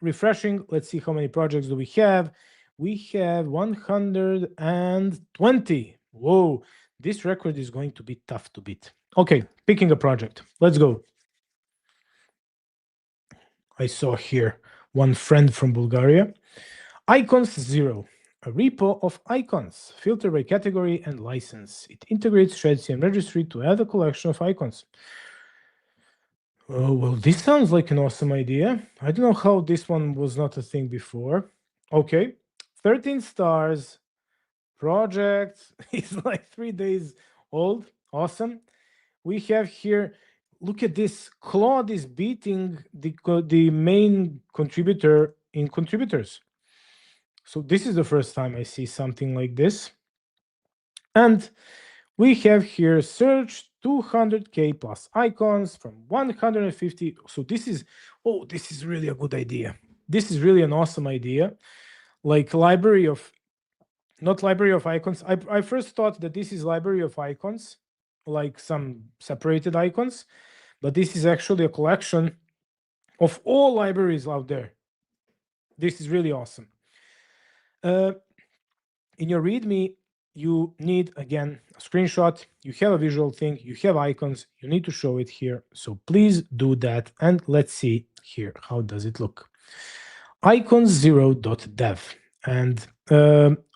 refreshing, let's see how many projects do we have. We have 120. Whoa, this record is going to be tough to beat. Okay, picking a project. Let's go. I saw here one friend from Bulgaria. Icons 0, a repo of icons, filter by category and license. It integrates ShredCM registry to add a collection of icons. Oh, well, this sounds like an awesome idea. I don't know how this one was not a thing before. Okay, 13 stars. Project is like 3 days old. Awesome. We have here, look at this. Claude is beating the main contributor in contributors. So this is the first time I see something like this. And we have here search 200K plus icons from 150. So this is really a good idea. This is really an awesome idea. Like library of, not library of icons. I first thought that this is library of icons, like some separated icons, but this is actually a collection of all libraries out there. This is really awesome. In your README, you need, again, a screenshot. You have a visual thing. You have icons. You need to show it here. So please do that. And let's see here. How does it look? icons0.dev. And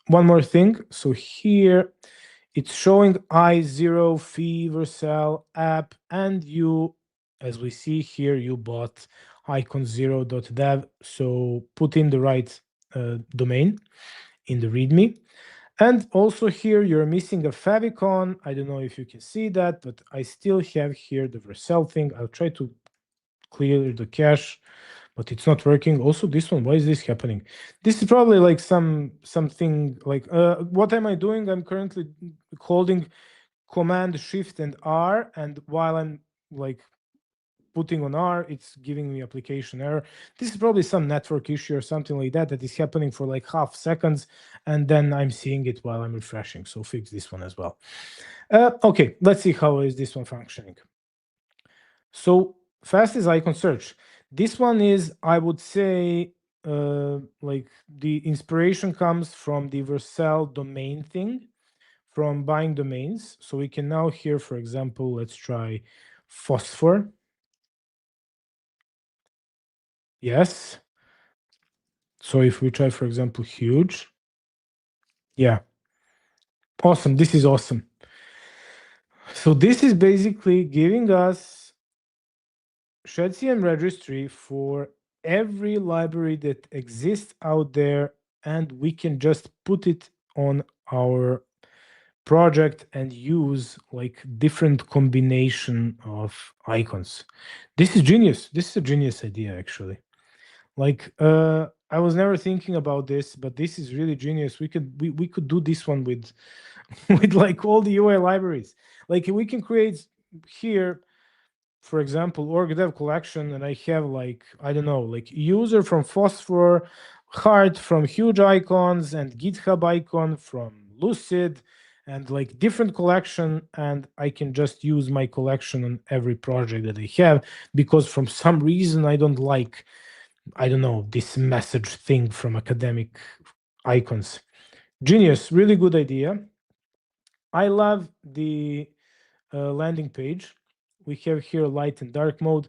one more thing. So here it's showing I0 fee Vercel app, and you, as we see here, you bought icons0.dev. So put in the right domain in the README. And also here you're missing a favicon. I don't know if you can see that, but I still have here the Vercel thing. I'll try to clear the cache, but it's not working. Also this one, why is this happening? This is probably like something like, what am I doing? I'm currently holding Command Shift and R, and while I'm like putting on R, it's giving me application error. This is probably some network issue or something like that that is happening for like half seconds, and then I'm seeing it while I'm refreshing. So fix this one as well. Okay, let's see how is this one functioning. So fast is icon search. This one is, I would say, like the inspiration comes from the Vercel domain thing, from buying domains. So we can now here, for example, let's try phosphor. Yes. So if we try, for example, huge. Yeah. Awesome. This is awesome. So this is basically giving us ShredCM registry for every library that exists out there and we can just put it on our project and use like different combination of icons. This is genius. This is a genius idea, actually. Like I was never thinking about this, but this is really genius. We could do this one with with like all the UI libraries. Like we can create here, for example, org dev collection, and I have like, I don't know, like user from Phosphor, heart from huge icons, and GitHub icon from Lucid, and like different collection, and I can just use my collection on every project that I have, because from some reason I don't like, I don't know, this message thing from academic icons. Genius, really good idea. I love the landing page. We have here light and dark mode.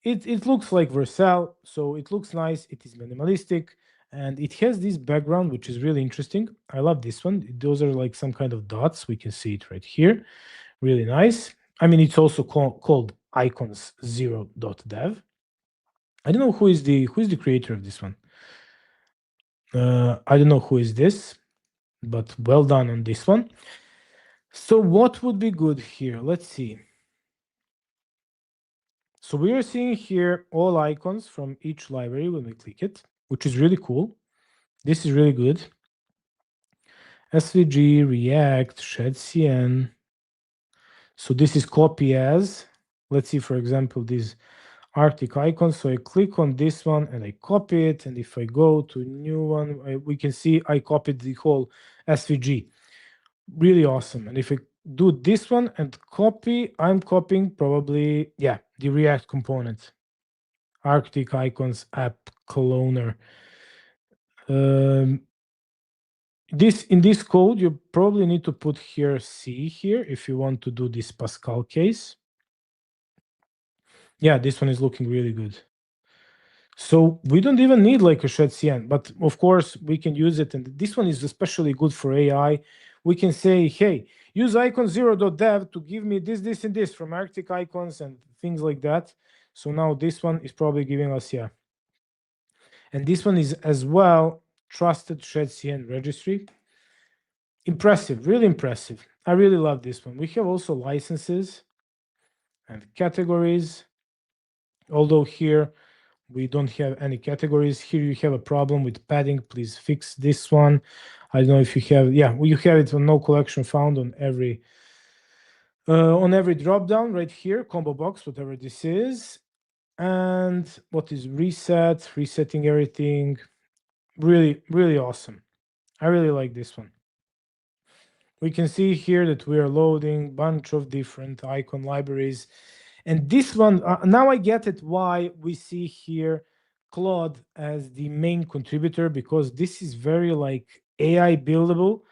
It looks like Vercel, so it looks nice. It is minimalistic, and it has this background, which is really interesting. I love this one. Those are like some kind of dots. We can see it right here. Really nice. I mean, it's also called icons0.dev. I don't know who is the creator of this one. I don't know who is this, but well done on this one. So what would be good here? Let's see. So we are seeing here all icons from each library when we click it, which is really cool. This is really good. SVG, React, ShedCN. So this is copy as. Let's see, for example, this Arctic icon. So I click on this one and I copy it. And if I go to new one, we can see I copied the whole SVG. Really awesome. And if I do this one and copy, I'm copying probably, yeah, the React component. Arctic icons app cloner. In this code, you probably need to put here C here if you want to do this Pascal case. Yeah, this one is looking really good. So we don't even need like a ShedCN, but of course we can use it. And this one is especially good for AI. We can say, hey, use icon0.dev to give me this, this, and this from Arctic icons and things like that. So now this one is probably giving us, yeah. And this one is as well trusted ShedCN registry. Impressive, really impressive. I really love this one. We have also licenses and categories. Although here we don't have any categories. Here you have a problem with padding. Please fix this one. I don't know if you have, yeah, you have it on no collection found on every drop down right here, combo box, whatever this is. And what is resetting everything. Really, really awesome. I really like this one. We can see here that we are loading a bunch of different icon libraries. And this one, now I get it why we see here Claude as the main contributor, because this is very like AI buildable.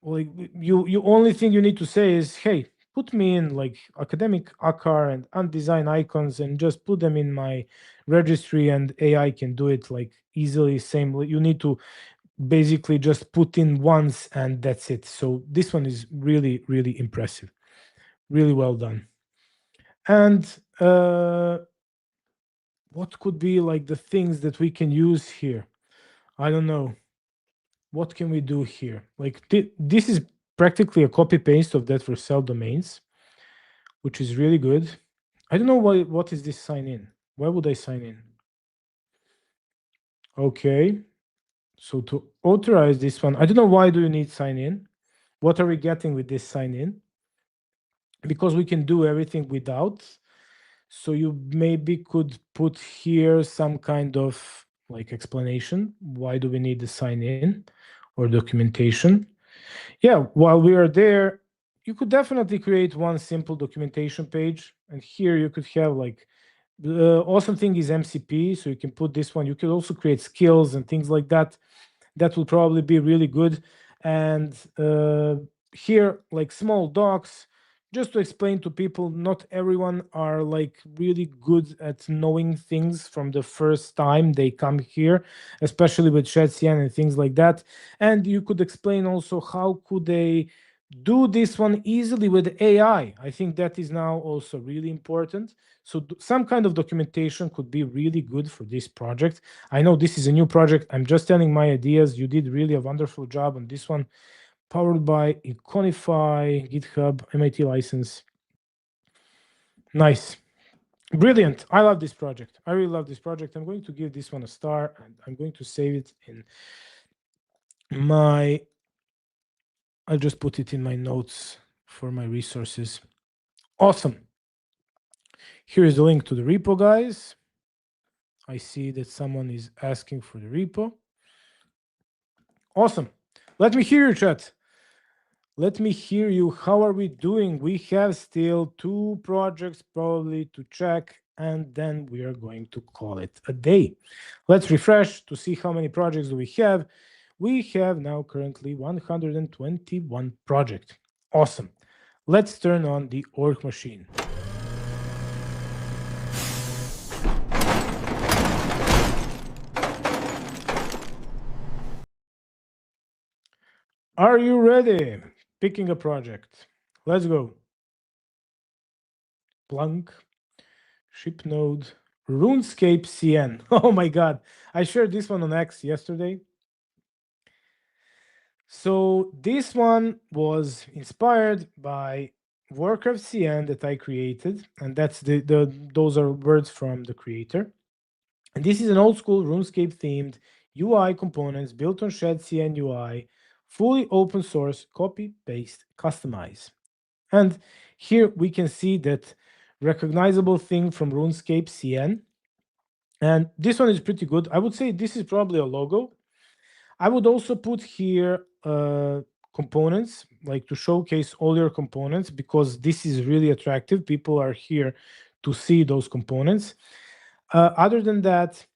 Like you only thing you need to say is, hey, put me in like academic ACAR and undesign icons and just put them in my registry, and AI can do it like easily. Same, you need to basically just put in once and that's it. So this one is really, really impressive. Really well done. And what could be like the things that we can use here? I don't know. What can we do here? Like this is practically a copy paste of that for cell domains, which is really good. I don't know what is this sign in? Why would I sign in? Okay. So to authorize this one, I don't know why do you need sign in? What are we getting with this sign in? Because we can do everything without. So you maybe could put here some kind of like explanation. Why do we need the sign in or documentation? Yeah, while we are there, you could definitely create one simple documentation page. And here you could have like, the awesome thing is MCP. So you can put this one. You could also create skills and things like that. That will probably be really good. And here, like small docs, just to explain to people, not everyone are like really good at knowing things from the first time they come here, especially with ShedCN and things like that. And you could explain also how could they do this one easily with AI. I think that is now also really important. So some kind of documentation could be really good for this project. I know this is a new project. I'm just telling my ideas. You did really a wonderful job on this one. Powered by Iconify, GitHub, MIT license. Nice. Brilliant. I love this project. I really love this project. I'm going to give this one a star, and I'm going to save it in my, I'll just put it in my notes for my resources. Awesome. Here is the link to the repo, guys. I see that someone is asking for the repo. Awesome. Let me hear you, chat. Let me hear you. How are we doing? We have still 2 projects probably to check, and then we are going to call it a day. Let's refresh to see how many projects do we have. We have now currently 121 projects. Awesome. Let's turn on the Orc Machine. Are you ready? Picking a project. Let's go. Plunk, ship node, Runescape CN. Oh my God. I shared this one on X yesterday. So this one was inspired by Warcraft CN that I created, and that's those are words from the creator. And this is an old school RuneScape themed UI components built on Shed CN UI, fully open source, copy, paste, customize. And here we can see that recognizable thing from RuneScape CN. And this one is pretty good. I would say this is probably a logo. I would also put here components, like to showcase all your components, because this is really attractive. People are here to see those components. Other than that,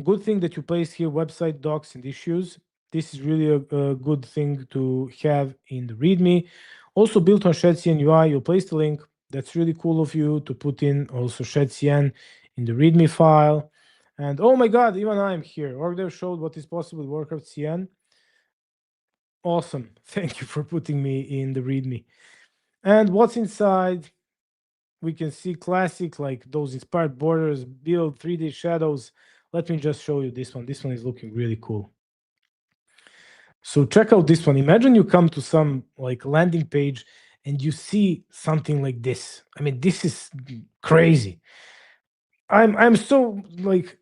good thing that you place here website docs and issues. This is really a good thing to have in the README. Also built on ShedCN UI, you'll place the link. That's really cool of you to put in also ShedCN in the README file. And oh my God, even I'm here. OrgDev showed what is possible with Warcraft CN. Awesome. Thank you for putting me in the README. And what's inside? We can see classic, like those inspired borders, build 3D shadows. Let me just show you this one. This one is looking really cool. So check out this one. Imagine you come to some like landing page and you see something like this. I mean, this is crazy. I'm so like,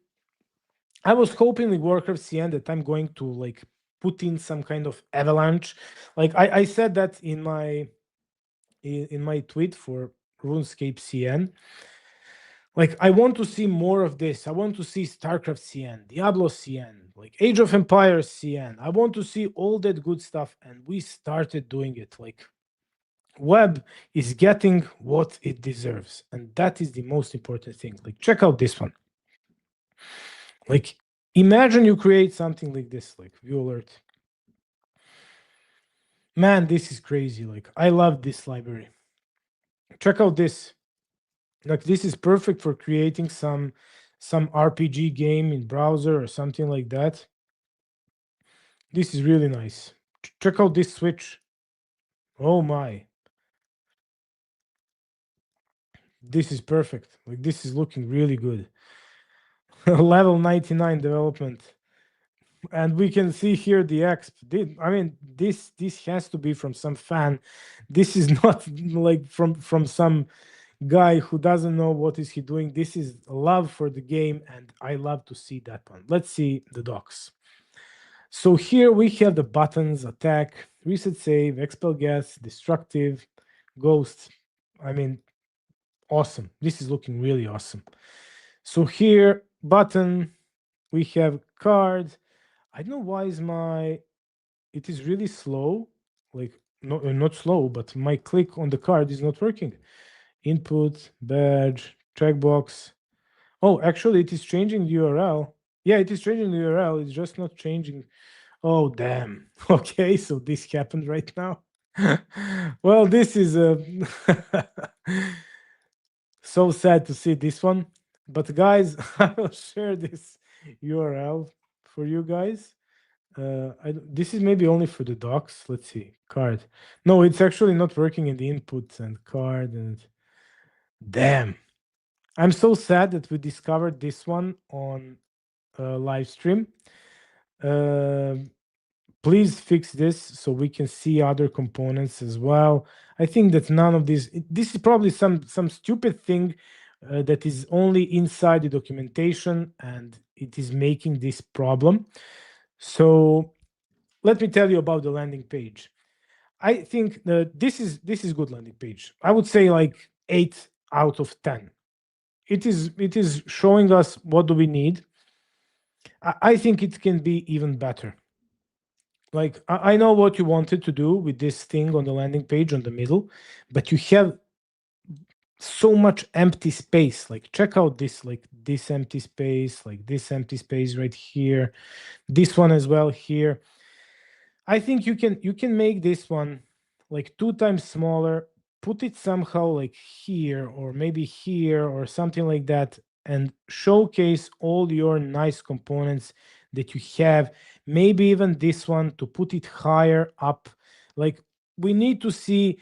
I was hoping with Warcraft CN that I'm going to like put in some kind of avalanche. Like I said that in my tweet for RuneScape CN. Like I want to see more of this. I want to see StarCraft CN, Diablo CN, like Age of Empires CN. I want to see all that good stuff, and we started doing it. Like web is getting what it deserves, and that is the most important thing. Like check out this one. Like imagine you create something like this, like view alert. Man, this is crazy. Like I love this library. Check out this. Like this is perfect for creating some RPG game in browser or something like that. This is really nice. Check out this switch. Oh my. This is perfect. Like this is looking really good. Level 99 development. And we can see here the exp. I mean, this has to be from some fan. This is not like from some guy who doesn't know what is he doing. This is love for the game, and I love to see that one. Let's see the docs. So here we have the buttons: attack, reset save, expel gas, destructive, ghost. I mean, awesome. This is looking really awesome. So here, button, we have card. I don't know why is it is really slow. Like not slow, but my click on the card is not working. Input, badge, checkbox. Oh, actually it is changing the URL. Yeah, it is changing the URL. It's just not changing. Oh, damn. Okay, so this happened right now. Well, this is so sad to see this one. But guys, I will share this URL for you guys. This is maybe only for the docs. Let's see. Card. No, it's actually not working in the inputs and card. And damn, I'm so sad that we discovered this one on live stream. Please fix this so we can see other components as well. I think that none of this is probably some stupid thing that is only inside the documentation and it is making this problem. So let me tell you about the landing page. I think that this is good landing page. I would say like 8 out of 10. It is showing us what do we need. I think it can be even better. Like I know what you wanted to do with this thing on the landing page on the middle, but you have so much empty space. Like check out this, like this empty space, like this empty space right here, this one as well here. I think you can make this one like 2 times smaller, put it somehow like here or maybe here or something like that, and showcase all your nice components that you have. Maybe even this one to put it higher up. Like we need to see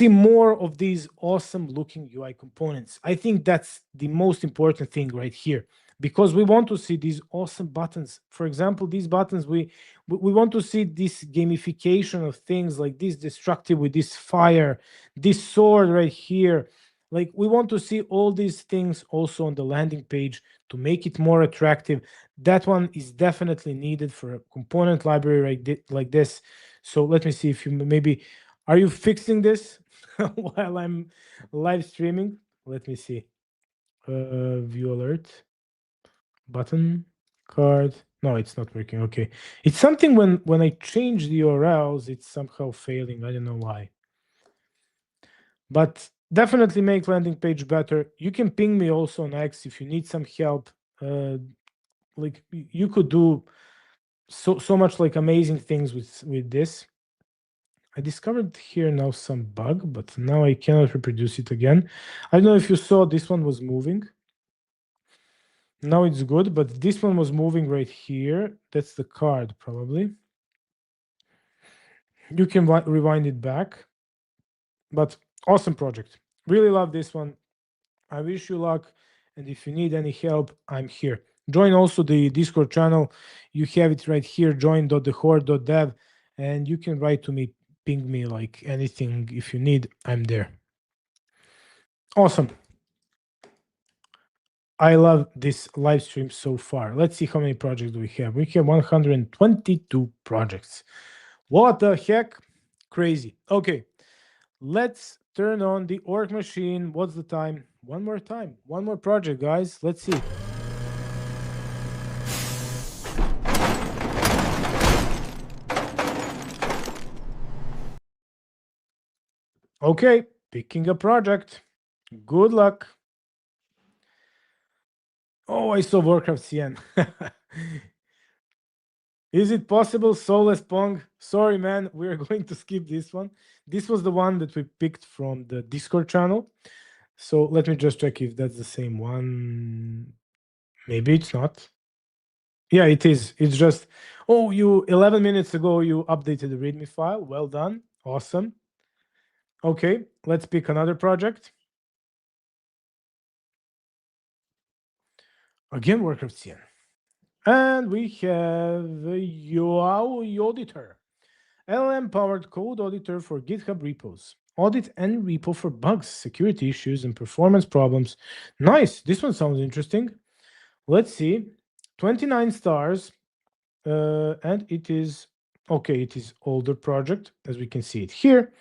more of these awesome looking UI components. I think that's the most important thing right here, because we want to see these awesome buttons. For example, these buttons, we want to see this gamification of things, like this destructive with this fire, this sword right here. Like we want to see all these things also on the landing page to make it more attractive. That one is definitely needed for a component library like this. So let me see if you maybe, are you fixing this while I'm live streaming? Let me see. View alert button card. No, it's not working. Okay, it's something when I change the URLs, it's somehow failing. I don't know why. But definitely make landing page better. You can ping me also on X if you need some help. Like you could do so much like amazing things with this. I discovered here now some bug, but now I cannot reproduce it again. I don't know if you saw this one was moving. Now it's good, but this one was moving right here. That's the card probably. You can rewind it back, but awesome project. Really love this one. I wish you luck. And if you need any help, I'm here. Join also the Discord channel. You have it right here, join.thehorde.dev, and you can write to me, ping me like anything. If you need, I'm there. Awesome. I love this live stream so far. Let's see how many projects do we have. We have 122 projects. What the heck? Crazy. Okay, let's turn on the Orc Machine. What's the time? One more time. One more project, guys. Let's see. Okay, picking a project. Good luck. Oh, I saw Warcraft CN. Is it possible? Soulless Pong. Sorry, man. We're going to skip this one. This was the one that we picked from the Discord channel. So let me just check if that's the same one. Maybe it's not. Yeah, it is. It's just, oh, you 11 minutes ago, you updated the README file. Well done. Awesome. Okay, let's pick another project. Again, Warcraft CN. And we have UI Auditor, LLM-powered code auditor for GitHub repos. Audit and repo for bugs, security issues, and performance problems. Nice. This one sounds interesting. Let's see. 29 stars. And it is, okay, it is older project, as we can see it here.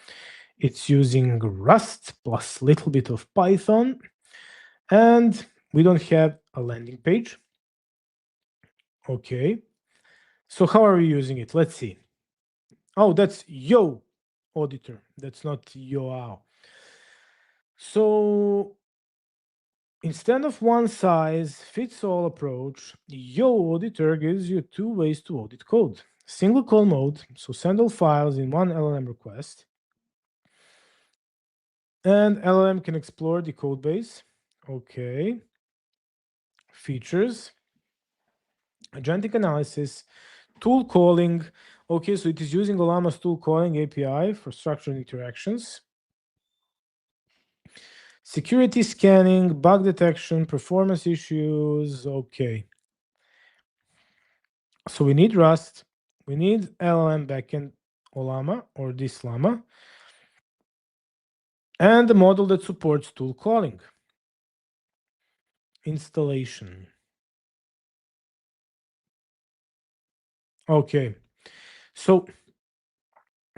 It's using Rust plus little bit of Python. And we don't have a landing page. Okay. So how are we using it? Let's see. Oh, that's Yo Auditor. That's not Yoao. So instead of one size fits all approach, Yo Auditor gives you 2 ways to audit code. Single call mode, so send all files in one LLM request. And LLM can explore the code base. Okay. Features. agentic analysis, tool calling. Okay, so it is using Ollama's tool calling API for structured interactions. Security scanning, bug detection, performance issues. Okay. So we need Rust, we need LLM backend Ollama or this Llama, and a model that supports tool calling. Installation. Okay. So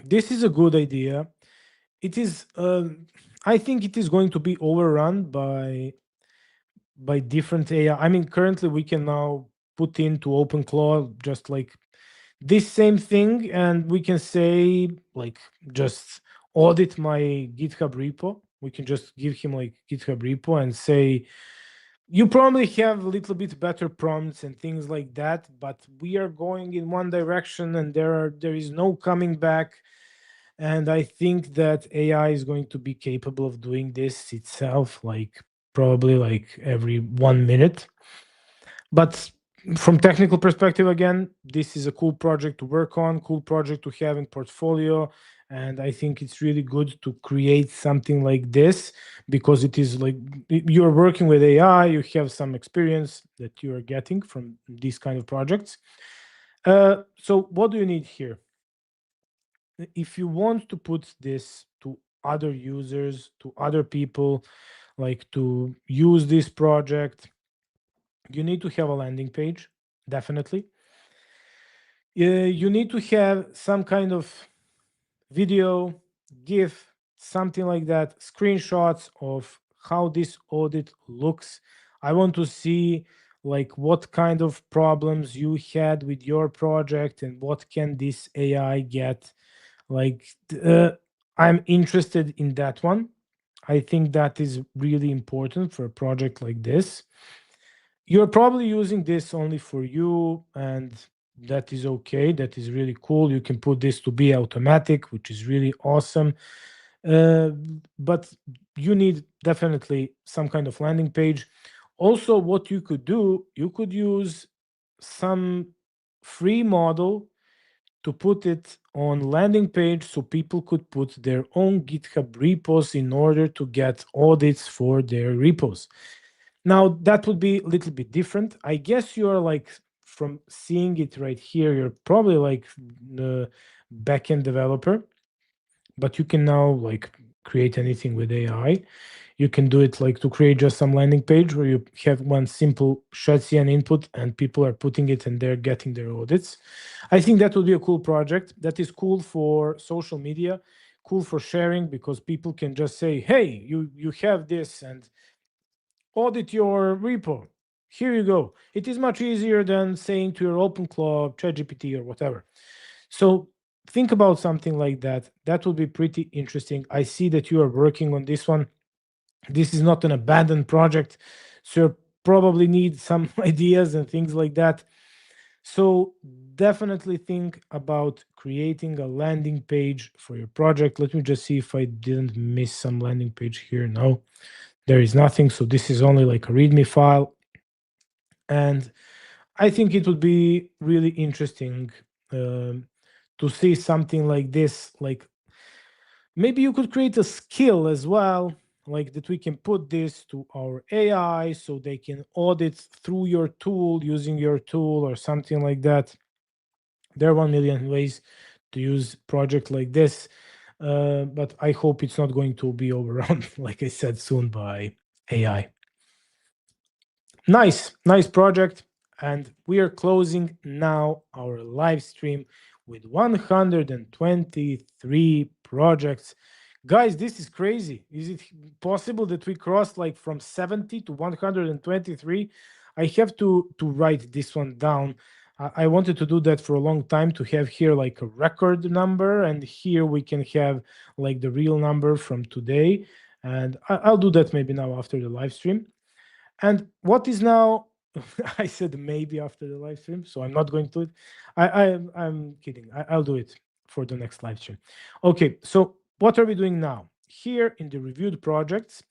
this is a good idea. It is, I think it is going to be overrun by different AI. I mean, currently we can now put into OpenClaw just like this same thing, and we can say like just audit my GitHub repo. We can just give him like GitHub repo and say, you probably have a little bit better prompts and things like that, but we are going in one direction and there is no coming back. And I think that AI is going to be capable of doing this itself, like probably like every 1 minute. But from technical perspective, again, this is a cool project to work on, cool project to have in portfolio. And I think it's really good to create something like this because it is like you're working with AI, you have some experience that you are getting from these kind of projects. So what do you need here? If you want to put this to other users, to other people, like to use this project, you need to have a landing page, definitely. You need to have some kind of video, GIF, something like that, screenshots of how this audit looks. I want to see like what kind of problems you had with your project and what can this AI get. Like, I'm interested in that one. I think that is really important for a project like this. You're probably using this only for you, and that is okay. That is really cool. You can put this to be automatic, which is really awesome. Uh, but you need definitely some kind of landing page. Also, what you could do, you could use some free model to put it on landing page so people could put their own GitHub repos in order to get audits for their repos. Now that would be a little bit different. I guess you are like from seeing it right here, you're probably like the backend developer, but you can now like create anything with AI. You can do it like to create just some landing page where you have one simple Shadcn input and people are putting it and they're getting their audits. I think that would be a cool project. That is cool for social media, cool for sharing because people can just say, hey, you have this and audit your repo. Here you go. It is much easier than saying to your OpenClaw, ChatGPT, or whatever. So think about something like that. That would be pretty interesting. I see that you are working on this one. This is not an abandoned project, so you probably need some ideas and things like that. So definitely think about creating a landing page for your project. Let me just see if I didn't miss some landing page here. No, there is nothing. So this is only like a README file. And I think it would be really interesting to see something like this. Like maybe you could create a skill as well, like that we can put this to our AI so they can audit through your tool using your tool or something like that. There are 1 million ways to use project like this, but I hope it's not going to be overrun, like I said, soon by AI. Nice project. And we are closing now our live stream with 123 projects. Guys, this is crazy. Is it possible that we crossed like from 70 to 123? I have to write this one down. I wanted to do that for a long time to have here like a record number, and here we can have like the real number from today. And I'll do that maybe now after the live stream. And what is now? I said maybe after the live stream, so I'm not going to it. I'm kidding. I'll do it for the next live stream. Okay, so what are we doing now? Here in the reviewed projects,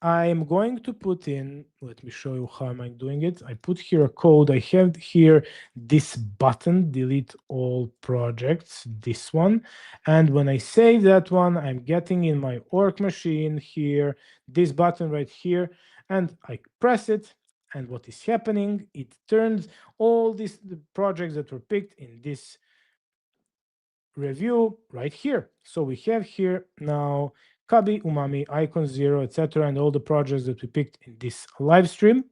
I'm going to put in, let me show you how am I doing it. I put here a code. I have here this button, delete all projects, this one. And when I save that one, I'm getting in my Orc Machine here, this button right here, and I press it. And what is happening, it turns all these the projects that were picked in this review right here. So we have here now Cubby, Umami, Icon 0, etc., and all the projects that we picked in this live stream.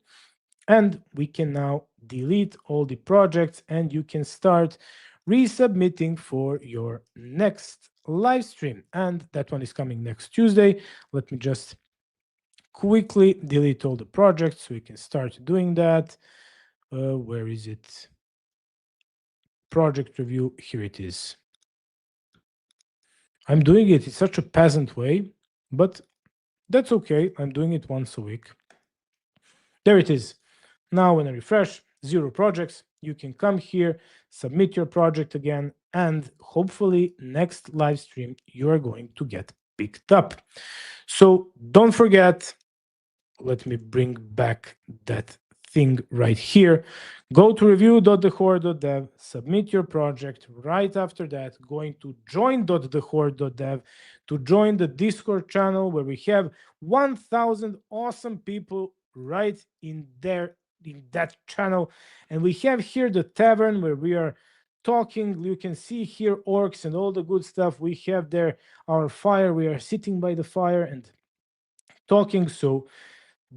And we can now delete all the projects and you can start resubmitting for your next live stream. And that one is coming next Tuesday. Let me just quickly delete all the projects so we can start doing that. Where is it? Project review, here it is. I'm doing it in such a peasant way, but that's okay. I'm doing it once a week. There it is. Now when I refresh, 0 projects, you can come here, submit your project again, and hopefully next live stream, you are going to get picked up. So don't forget, let me bring back that thing right here. Go to review.thehorde.dev, submit your project. Right after that, going to join.thehorde.dev to join the Discord channel where we have 1,000 awesome people right in there in that channel. And we have here the tavern where we are talking. You can see here orcs and all the good stuff. We have there our fire. We are sitting by the fire and talking. So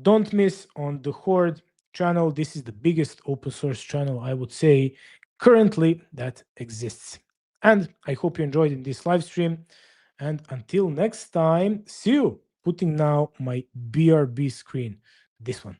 don't miss on the Horde channel. This is the biggest open source channel, I would say, currently that exists. And I hope you enjoyed in this live stream. And until next time, see you. Putting now my BRB screen, this one.